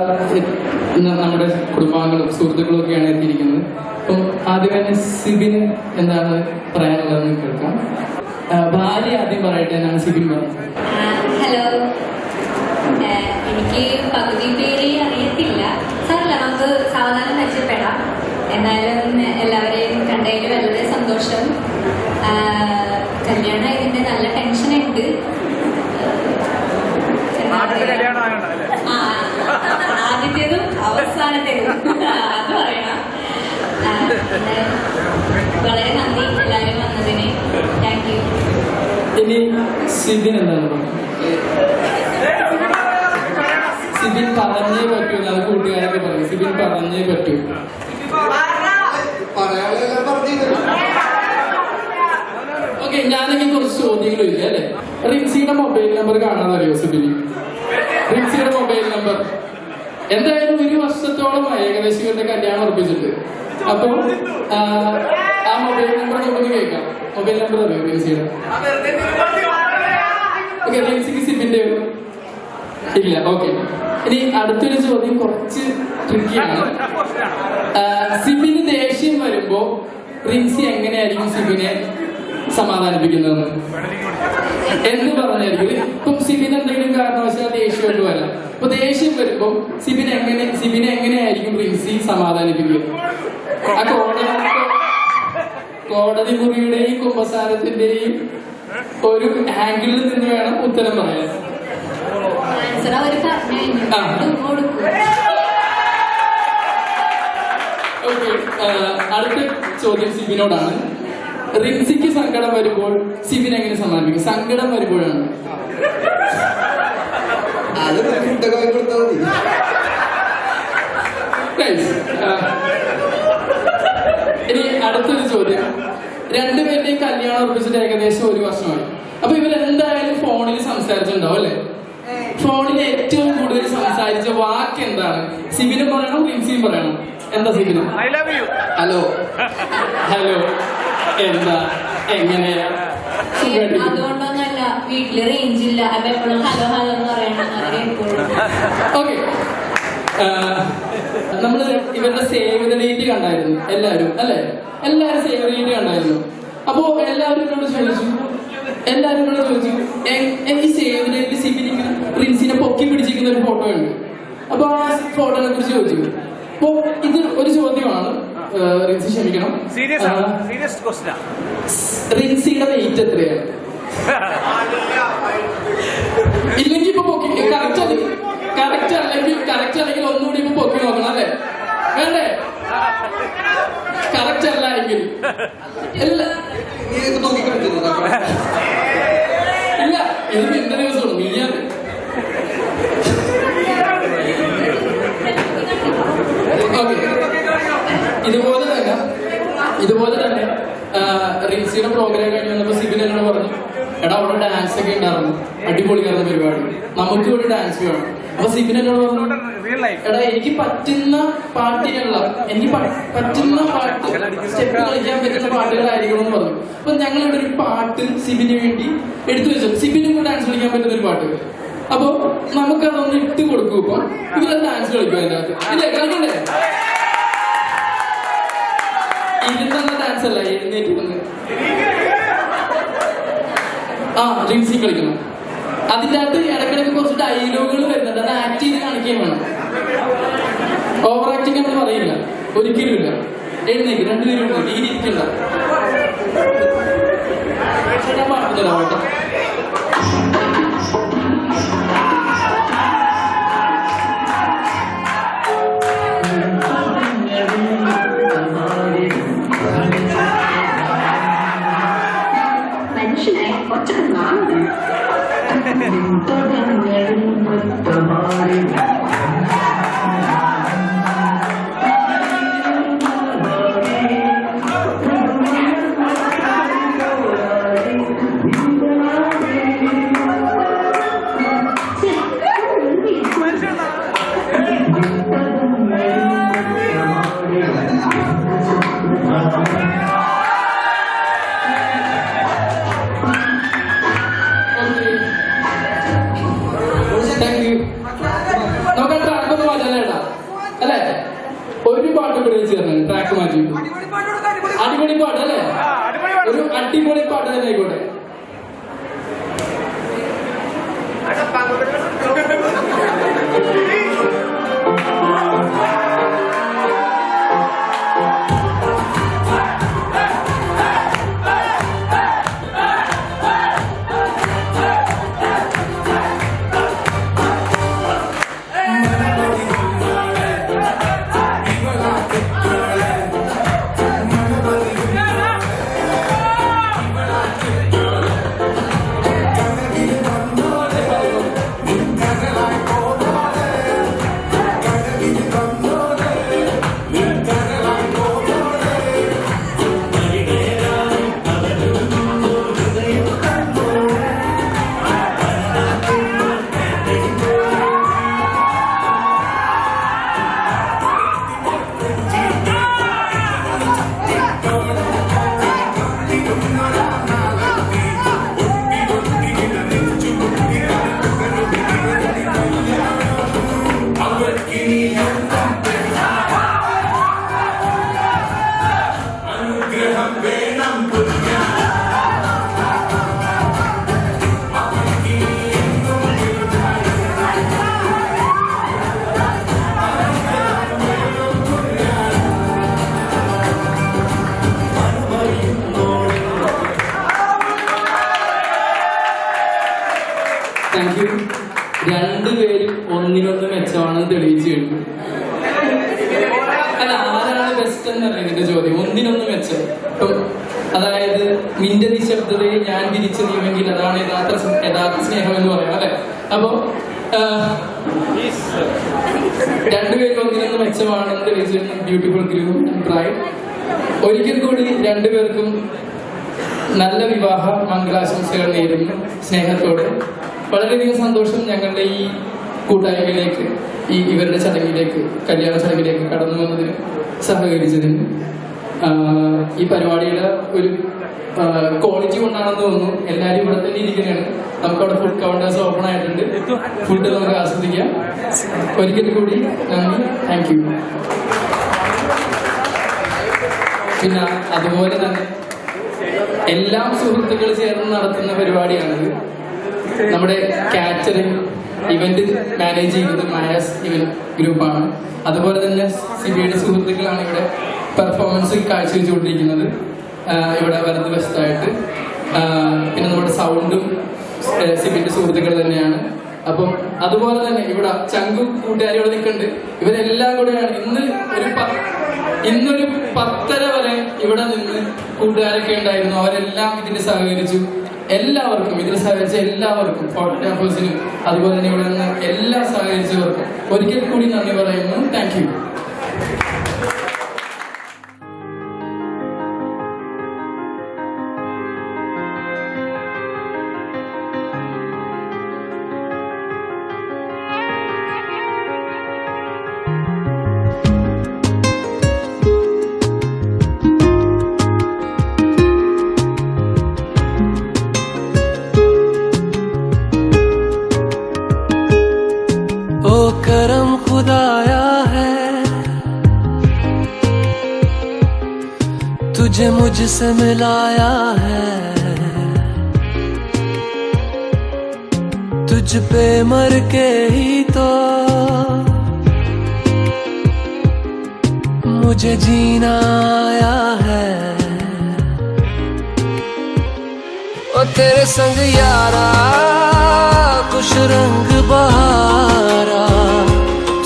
നമ്മുടെ കുടുംബാംഗങ്ങളും സുഹൃത്തുക്കളും ഒക്കെയാണ് എത്തിയിരിക്കുന്നത്. അപ്പം ആദ്യം തന്നെ സിബിന് എന്താണ് പറയാനുള്ളതെന്ന് കേൾക്കാം. ഭാര്യ ആദ്യം പറയട്ടെ എന്നാണ് സിബിൻ പറഞ്ഞത്. ഹലോ, എനിക്ക് പകുതി പേര് അറിയത്തില്ല. സാറല്ല, നമുക്ക് സാവധാനം മെച്ചപ്പെടാം. എന്നാലും എല്ലാവരെയും കണ്ടതിൽ വളരെ സന്തോഷം. കല്യാണം ഇതിന്റെ നല്ല ടെൻഷൻ ഉണ്ട്. ആദ്യത്തേതും അവസാനത്തേതും അത് പറയണം. വളരെ നന്ദി എല്ലാവരും വന്നതിന്. Thank you. ഇനി സിബിൻ എന്താണ് പറയുന്നത്? സിബിൻ പറഞ്ഞേ പറ്റൂ എന്നാണ് കൂട്ടുകാരൊക്കെ പറയും. സിബിൻ പറഞ്ഞേ പറ്റൂ. ഓക്കെ, ഞാനെങ്കിൽ കുറച്ച് ചോദ്യങ്ങളും ഇല്ല അല്ലെ. റിൻസിയുടെ മൊബൈൽ നമ്പർ കാണാനറിയോ സിബിന്? റിൻസിയുടെ മൊബൈൽ നമ്പർ എന്തായാലും 1 വർഷത്തോളമായി ഏകദേശം ഇവരുടെ കല്യാണം ഉറപ്പിച്ചിട്ട്. അപ്പൊ ആ മൊബൈൽ നമ്പർ നമുക്ക് കേൾക്കാം. മൊബൈൽ നമ്പർ അറിയോ റിൻസിയുടെ? ഓക്കെ, റിൻസിക്ക് സിബിന്റെ ഇല്ല. ഓക്കെ, ഇനി അടുത്തൊരു ചോദ്യം കുറച്ച് ട്രിക്കിയാണ്. സിബിന് ദേഷ്യം വരുമ്പോ റിൻസി എങ്ങനെയായിരിക്കും സിബിനെ സമാധാനിപ്പിക്കുന്നത് എന്ന് പറഞ്ഞായിരിക്കും. ഇപ്പം സിബിന് എന്തെങ്കിലും കാരണവശാൽ ദേഷ്യമൊക്കെ വരാം. അപ്പൊ ദേഷ്യം വരുമ്പോ സിബിനെ എങ്ങനെയായിരിക്കും റിൻസി സമാധാനിപ്പിക്കുക? ആ കോടതി മുറിയുടെയും കുമ്പസാരത്തിന്റെയും ഒരു ആംഗിളിൽ നിന്ന് വേണം ഉത്തരം പറയാൻ. ഓക്കെ, അടുത്ത ചോദ്യം സിബിനോടാണ്. റിൻസിക്ക് സങ്കടം വരുമ്പോൾ സിബിൻ എങ്ങനെ സമാധാനിപ്പിക്കും? സങ്കടം വരുമ്പോഴാണ് ഇനി അടുത്തൊരു ചോദ്യം. രണ്ടുപേരുടെയും കല്യാണം ഉറപ്പിച്ചിട്ട് ഏകദേശം 1 വർഷമായി. അപ്പൊ ഇവരെന്തായാലും ഫോണിൽ സംസാരിച്ചിട്ടുണ്ടാവും അല്ലെ? ഫോണിൽ ഏറ്റവും കൂടുതൽ സംസാരിച്ച വാക്ക് എന്താണ്? സിബിനും പറയണം, റിൻസിയും പറയണം. എന്താ സിബിന്? ഹലോ, ഹലോ, എന്താ, എങ്ങനെയാ? അതുകൊണ്ടൊന്നല്ല, വീട്ടില് റേഞ്ച് ഇല്ല. അപ്പൊ എപ്പോഴും ഹലോ ഹലോ എന്ന് പറയണം. ഓക്കെ, നമ്മള് ഇവരുടെ സേവ് ദ ഡേറ്റ് കണ്ടായിരുന്നു എല്ലാവരും അല്ലെ? എല്ലാവരും സേവ് ദ ഡേറ്റ് കണ്ടായിരുന്നു. അപ്പൊ എല്ലാവരും എന്നോട് ചോദിച്ചു ഈ സേവ് ദ ഡേറ്റ് സിബിൻ ഇങ്ങനെ പ്രിൻസിനെ പൊക്കി പിടിച്ചിരിക്കുന്ന ഒരു ഫോട്ടോ ഉണ്ട്. അപ്പൊ ആ ഫോട്ടോനെ കുറിച്ച് ചോദിച്ചു. അപ്പൊ ഇത് ഒരു ചോദ്യമാണ്. റിൻസി ക്ഷമിക്കണം, റിൻസിയുടെ വെയിറ്റ് എത്രയാണ്? ഇല്ലെങ്കിൽ ഇപ്പൊ പൊക്കി കറക്റ്റ് അല്ലെങ്കിൽ ഒന്നുകൂടി ഇപ്പൊ പൊക്കി നോക്കണം അല്ലെ? വേണ്ടേ? കറക്റ്റ് അല്ല എങ്കിൽ ഇല്ല, ഇത് എന്റെ ദിവസമാണ് നീയാണ്. ഇതുപോലെ തന്നെ റിൻസിയുടെ പ്രോഗ്രാം കഴിഞ്ഞ് വന്നപ്പോ സിബിൻ എന്നോട് പറഞ്ഞു, എടാ അവിടെ ഡാൻസ് ഒക്കെ ഉണ്ടായിരുന്നു, അടിപൊളിയായിരുന്നു പരിപാടി, നമുക്ക് ഇവിടെ ഡാൻസ് വേണം. അപ്പൊ സിബിൻ എന്നോട് പറഞ്ഞു, എടാ എനിക്ക് പറ്റുന്ന പാട്ടിനുള്ള പറ്റുന്ന പാട്ട് സ്റ്റെപ്പ് കളിക്കാൻ പറ്റുന്ന പാട്ടുകളായിരിക്കണം എന്ന് പറഞ്ഞു. അപ്പൊ ഞങ്ങളിവിടെ ഒരു പാട്ട് സിബിന് വേണ്ടി എടുത്തു വെച്ചു. സിബിനും ഡാൻസ് കളിക്കാൻ പറ്റുന്ന ഒരു പാട്ട്. അപ്പൊ നമുക്കതൊന്ന് ഇട്ട് കൊടുക്കും. ഇപ്പൊ ഇവരെ ഡാൻസ് കളിക്കും അതിന്റെ അകത്ത്. ഇല്ലേ, കളിക്കണ്ടേ? ഇരുന്ന ഡാൻസ് അല്ല, എഴുന്നേറ്റ് വന്ന് റിൻസി കളിക്കണം. അതിന്റെ അകത്ത് ഇടയ്ക്കിടയ്ക്ക് കുറച്ച് ഡയലോഗുകൾ വരുന്നുണ്ട്. അത് ആക്ട് ചെയ്ത് കാണിക്കുകയും വേണം. ഓവർ ആക്ടിങ് നമ്മൾ പറയില്ല, ഒരിക്കലും ഇല്ല. എഴുന്നേക്ക്, രണ്ടുപേരും ഇനി ഇരിക്കണ്ട. പാടുന്നില്ല. മനുഷ്യനെ കുറച്ചൊക്കെ കാണുന്നു. അടിപൊളി പാട്ട് അല്ലേ? ഒരു അടിപൊളി പാട്ട് തന്നെ ആയിക്കോട്ടെ. Thank you. രണ്ടുപേരും ഒന്നിനൊന്ന് മെച്ചമാണെന്ന് തെളിയിച്ചു കഴിഞ്ഞു. അല്ല, ആരാണ് ബെസ്റ്റ് എന്നല്ല ഇതിന്റെ ചോദ്യം. ഒന്നിനൊന്ന് മെച്ചം. അതായത് നിന്റെ നിശബ്ദതയെ ഞാൻ തിരിച്ചറിയുമെങ്കിൽ അതാണ് യഥാർത്ഥ സ്നേഹം എന്ന് പറയാം അല്ലെ. അപ്പൊ രണ്ടുപേരും ഒന്നിനൊന്ന് മെച്ചമാണെന്ന് തെളിയിച്ചു. Beautiful groom and pride. ഒരിക്കൽ കൂടി രണ്ടുപേർക്കും നല്ല വിവാഹ മംഗളാശംസകൾ നേരുന്നു സ്നേഹത്തോടെ. വളരെയധികം സന്തോഷം ഞങ്ങളുടെ ഈ കൂട്ടായ്മയിലേക്ക്, ഇവരുടെ ചടങ്ങിലേക്ക്, കല്യാണ ചടങ്ങിലേക്ക് കടന്നു വന്നതിന്, സഹകരിച്ചതിന്. ഈ പരിപാടിയുടെ ഒരു ക്വാളിറ്റി കൊണ്ടാണെന്ന് തോന്നുന്നു. എല്ലാവരും ഇവിടെ തന്നെ ഇരിക്കുന്നതാണ്. നമുക്കവിടെ ഫുഡ് കൗണ്ടേഴ്സ് ഓപ്പൺ ആയിട്ടുണ്ട്. ഫുഡ് നമുക്ക് ആസ്വദിക്കാം. ഒരിക്കൽ കൂടി നന്ദി. Thank you. പിന്നെ അതുപോലെ തന്നെ എല്ലാം സുഹൃത്തുക്കൾ ചേർന്ന് നടത്തുന്ന പരിപാടിയാണിത്. നമ്മുടെ കാറ്ററിംഗ് ഇവന്റ് മാനേജ് ചെയ്യുന്നത് മായാസ് ഇവന്റ് ഗ്രൂപ്പാണ്. അതുപോലെ തന്നെ സിബിയുടെ സുഹൃത്തുക്കളാണ് ഇവിടെ പെർഫോമൻസ് കാഴ്ചവെച്ചുകൊണ്ടിരിക്കുന്നത്, ഇവിടെ വലതുവശത്തായിട്ട്. പിന്നെ നമ്മുടെ സൗണ്ടും സിബിയുടെ സുഹൃത്തുക്കൾ തന്നെയാണ്. അപ്പം അതുപോലെ തന്നെ ഇവിടെ ചങ്കു കൂട്ടുകാരികൾ നിൽക്കുന്നുണ്ട്. ഇവരെല്ലാം കൂടെയാണ് ഇന്നൊരു 10:30 വരെ ഇവിടെ നിന്ന് കൂട്ടുകാരൊക്കെ ഉണ്ടായിരുന്നു. അവരെല്ലാം ഇതിന് സഹകരിച്ചു. എല്ലാവർക്കും ഇതിന് സഹകരിച്ച എല്ലാവർക്കും, ഫോട്ടോഗ്രാഫേഴ്സിനും അതുപോലെ തന്നെ ഇവിടെ നിന്ന് എല്ലാ സഹകരിച്ചവർക്കും ഒരിക്കൽ കൂടി നന്ദി പറയുന്നു. Thank you. करम खुदाया है तुझे मुझसे मिलाया है, तुझ पे मर के ही तो मुझे जीना आया है। ओ तेरे संग यारा खुश रंग बहारा,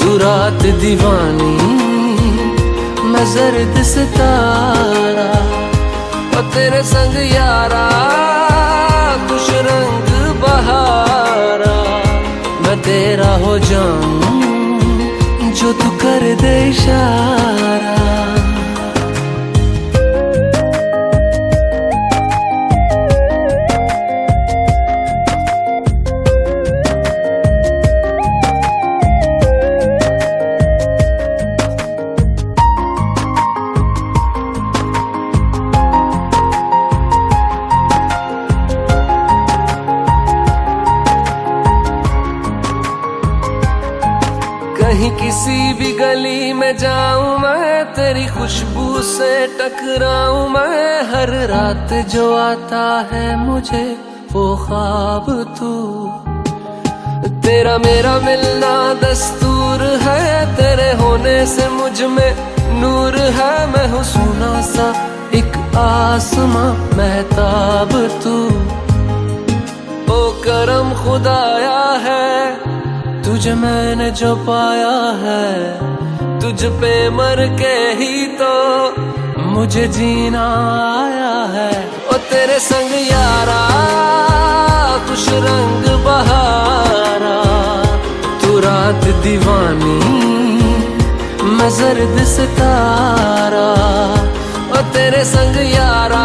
तू रात दीवानी मैं जर्द सितारा। ओ तेरे संग यारा खुश रंग बहारा, मैं तेरा हो जाऊं जो तू कर दे इशारा। कहीं किसी भी गली में जाऊं मैं, तेरी खुशबू से टकराऊं मैं। हर रात जो आता है मुझे वो ख्वाब तू, तेरा मेरा मिलना दस्तूर है। तेरे होने से मुझ में नूर है, मैं हूँ सोना सा एक आसमां महताब तू। ओ करम खुदाया है तुझे मैंने जो पाया है, तुझ पे मर के ही तो मुझे जीना आया है। ओ तेरे संग यारा खुश रंग बहारा, तू रात दीवानी मैं जर्द सितारा। ओ तेरे संग यारा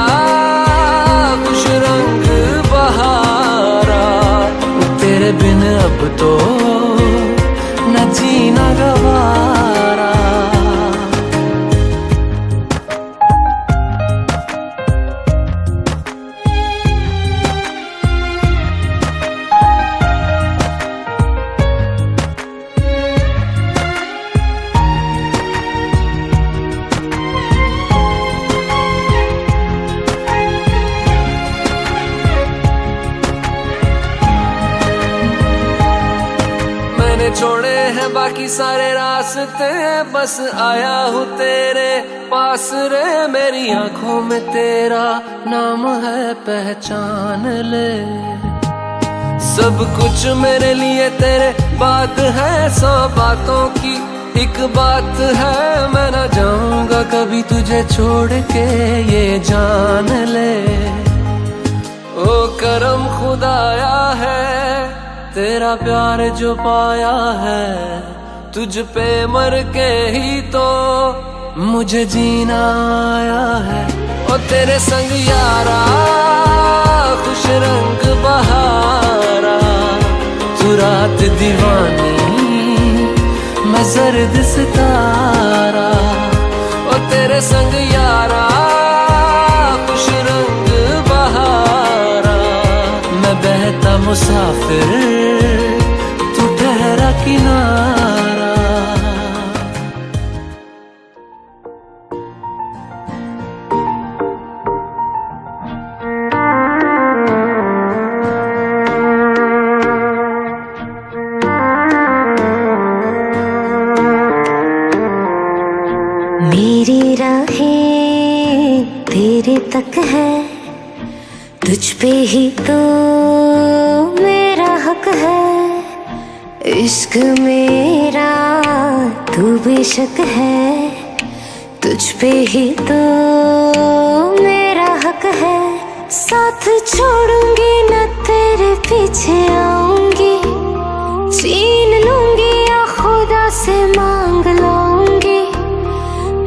खुश रंग बहारा, तेरे बिन अब तो न जीना गवारा। छोड़े हैं बाकी सारे रास्ते, बस आया हूँ तेरे पास रे। मेरी आंखों में तेरा नाम है पहचान ले, सब कुछ मेरे लिए तेरे बात है। 100 बातों की एक बात है, मैं ना जाऊंगा कभी तुझे छोड़ के ये जान ले। ओ करम खुदाया है तेरा प्यार जो पाया है, तुझ पे मर के ही तो मुझे जीना आया है। ओ तेरे संग यारा खुश रंग बहारा, तू रात दीवानी मैं जर्द सितारा। ओ तेरे संग यारा खुश रंग बहारा, मैं बहता मुसाफिर तू ठहरा किनारा। मेरी राहें तेरे तक है, तुझ पे ही तो मेरा हक है। इश्क मेरा तू बेशक है, तुझ पे ही तो मेरा हक है। साथ छोड़ूंगी न तेरे पीछे आऊंगी, छीन लूंगी या खुदा से मांग लाऊंगी।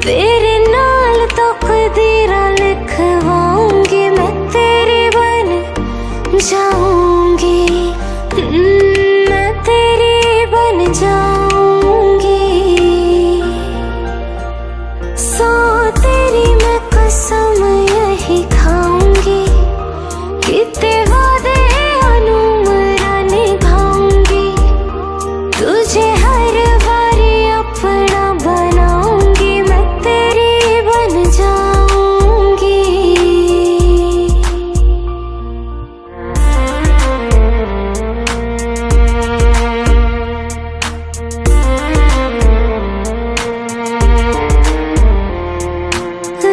तेरे नाल तो कदीरा लिखवाऊंगी, मैं तेरी बन जाऊंगी, मैं तेरी बन जाऊंगी। सो तेरी मैं कसम यही खाऊंगी, कितने वादे अनुमरा निभाऊंगी। तुझे हर बारी अपना बनाऊंगी, मैं तेरी बन जाऊंगी।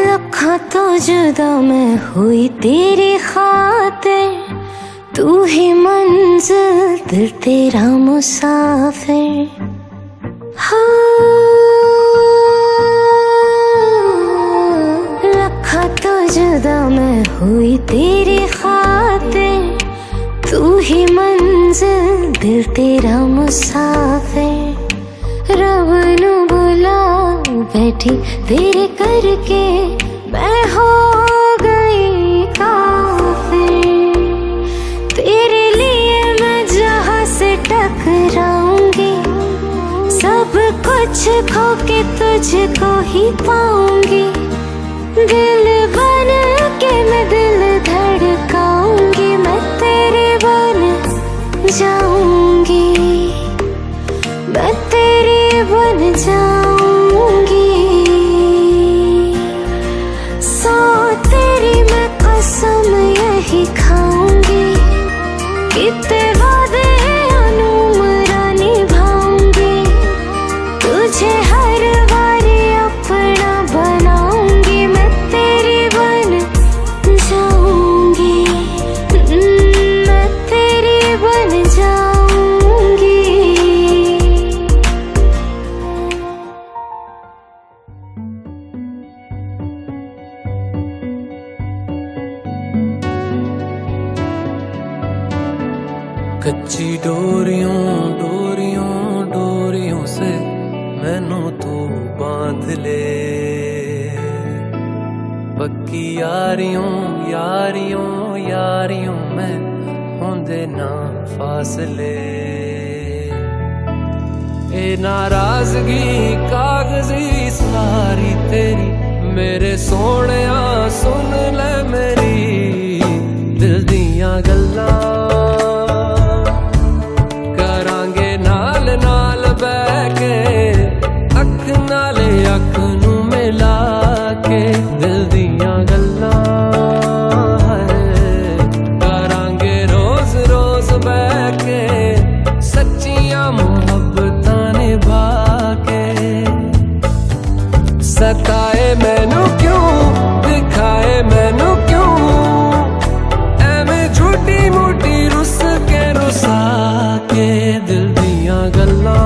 लखा तो जुदा मैं हुई तेरी खातिर, तू ही मंजिल दिल तेरा मुसाफिर। लखा तो जुदा मैं हुई तेरी खातिर, तू ही मंजिल दिल तेरा मुसाफिर। रब नू बुला बैठी तेरे करके मैं हो गई काफिर। तेरे लिए मैं जहाँ से टकराऊंगी, सब कुछ खो के तुझको ही पाऊंगी। दिल बन के मैं दिल धड़काऊंगी, मैं तेरे बन जाऊंगी, मैं तेरी कच्ची डोरियों डोरियों डोरियों से मैनू तू बांध ले, पक्की यारियों यारियों यारियों में होंदे ना फासले। ए नाराजगी कागजी सारी तेरी मेरे सोहणिया सुन ले मेरी दिल दियां गल्लां, करांगे नाल नाल बैठ के अख नाले अख नू मिला के दिल दियां गल्लां, करांगे रोज रोज बैठ के सच्चियां मुहब्बतां निभा के। सताए मैनू क्यों दिखाए मैनू क्यों एवें झूठी मूठी रुस के रुसा के दिल दियां गल्लां,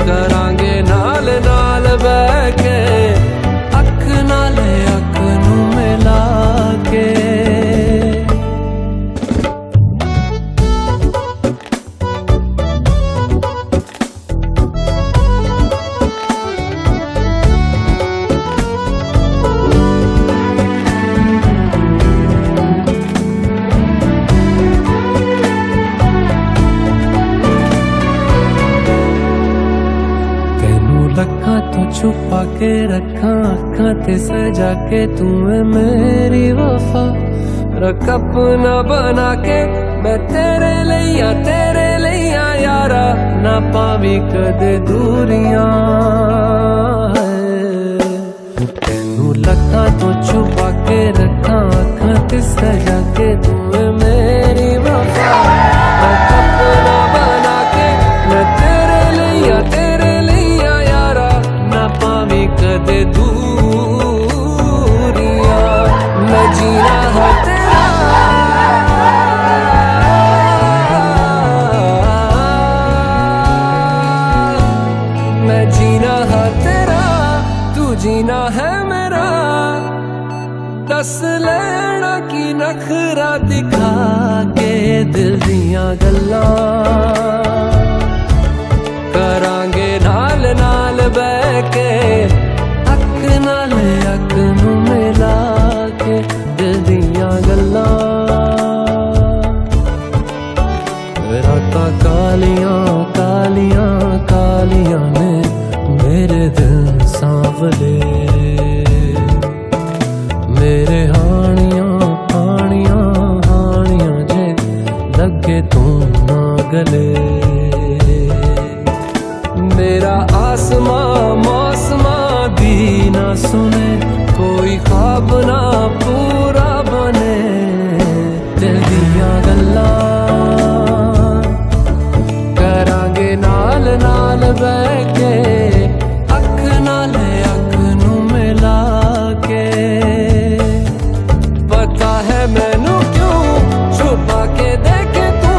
करांगे नाल नाल बैठ के अख नाले अख नू मिला के। छुपा के रखा अखा ते सजा के तू है मेरी वफा, रख अपना बना के मैं तेरे लिया यारा, ना पावी कदे दूरियां। तेनू लखा तो छुपा के रखा अखा ते सजा के तू है मेरी वफा, रख अपना बना के मैं तेरे लिया यारा, ना पावी कदे दूरियां। मैं जीना है तेरा मैं जीना है तेरा तू जीना है मेरा, दस लेना की नखरा दिखा के दिल दियां गल्लां, करांगे नाल नाल बैठ के अख नाल अख नू मिला के दिल दियां गल्लां। रातां कालियां कालियां कालियां ने मेरे दिल सांवले, मेरे हानियां हानियां हानियां जे लगे तू ना गले। मेरा आसमां मौसमां भी ना सुने, कोई ख्वाब ना पूरा बने, दिल दियां गल्लां करांगे नाल नाल बैठ के अख नाले अख नू मिला के। पता है मैनू क्यों छुपा के देखे तू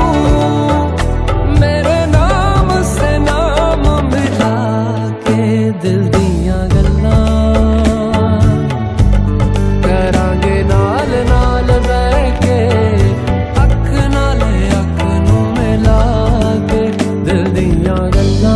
मेरे नाम से नाम मिला के दिल दियां गल्लां, करांगे नाल नाल बैठ के अख नाले अख नू मिला के दिल दियां गल्लां।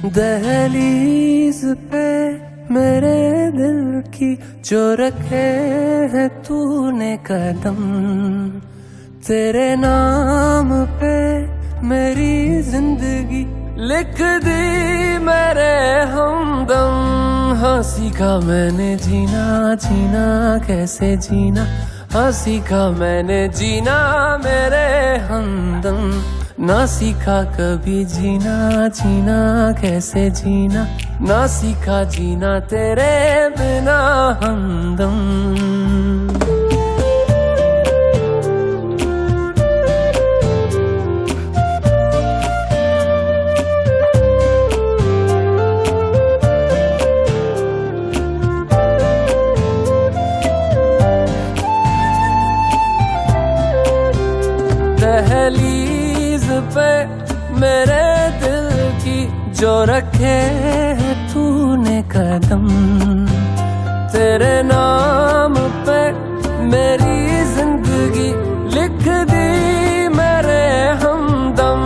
दहलीज पे मेरे दिल की जो रखे है तूने कदम, तेरे नाम पे मेरी जिंदगी लिख दी मेरे हमदम। हाँ सीखा मैंने जीना जीना कैसे जीना, हाँ सीखा मैंने जीना मेरे हमदम। ना सीखा कभी जीना जीना कैसे जीना, ना सीखा जीना तेरे बिना हमदम। दहलीज पे मेरे दिल की जो रखे है तूने कदम, तेरे नाम पे मेरी जिंदगी लिख दी मेरे हमदम।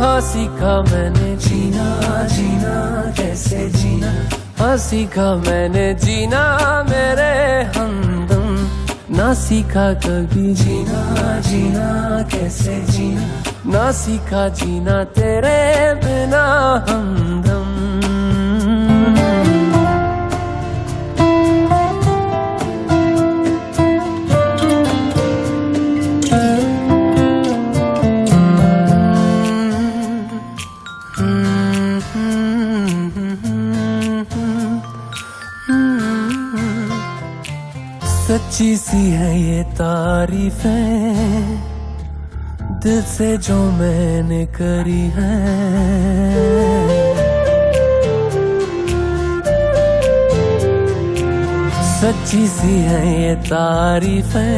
हाँ सीखा मैंने जीना जीना कैसे जीना, हाँ सीखा मैंने जीना मेरे हमदम। ना सीखा कभी जीना जीना कैसे जीना, ना सीखा जीना तेरे बिना हमदम। सच्ची सी है ये तारीफें दिल से जो मैंने करी है, सच्ची सी है ये तारीफें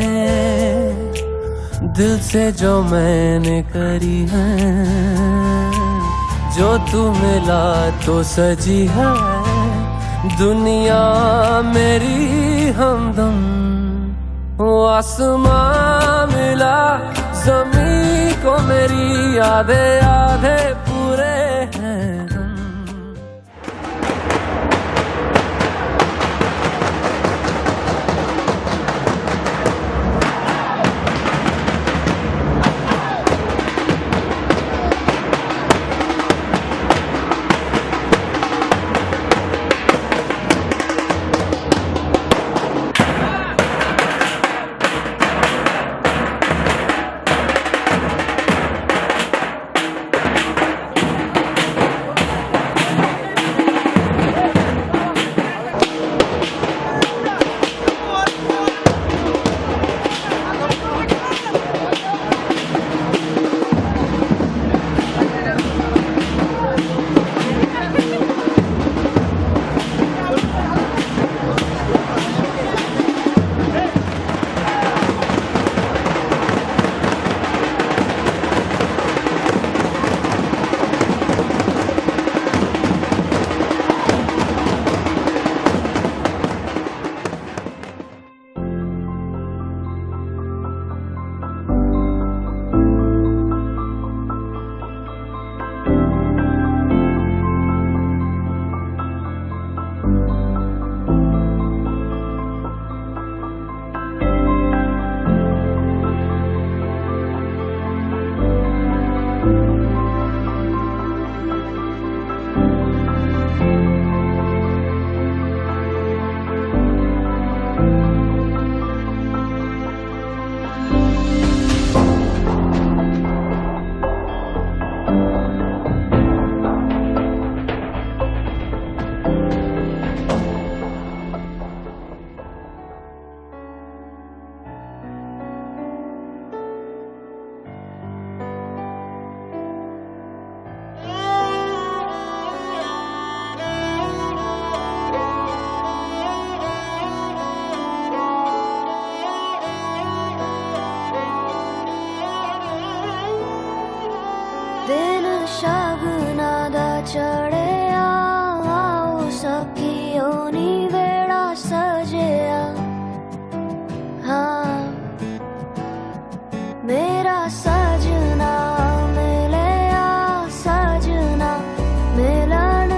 दिल से जो मैंने करी है। जो तू मिला तो सजी है दुनिया मेरी हमदम। आसमां मिला ज़मीं को मेरी आधे आधे पूरे हैं हम। दिन शगुना दा चढ़िया आओ सखियो नी वेड़ा सजिया। हाँ मेरा सजना मिलया सजना मिलन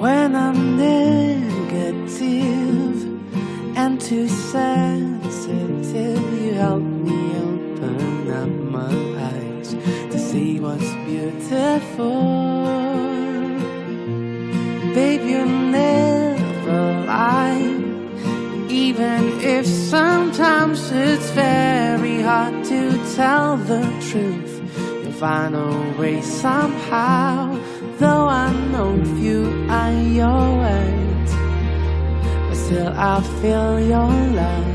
when I'm negative and too sensitive. You help me open up my eyes to see what's beautiful. Babe, you're never lying, even if sometimes it's very hard to tell the truth. You'll find a way somehow, though I know few are your words, but still I feel your love.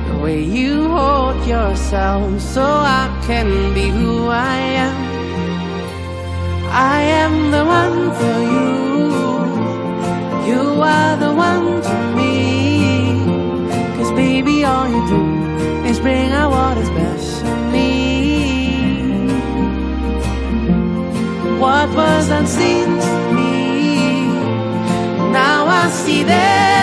The way you hold yourself so I can be who I am. I am the one for you, you are the one for me. 'Cause baby, all you do is bring out what is best for me. What was unseen to me, now I see that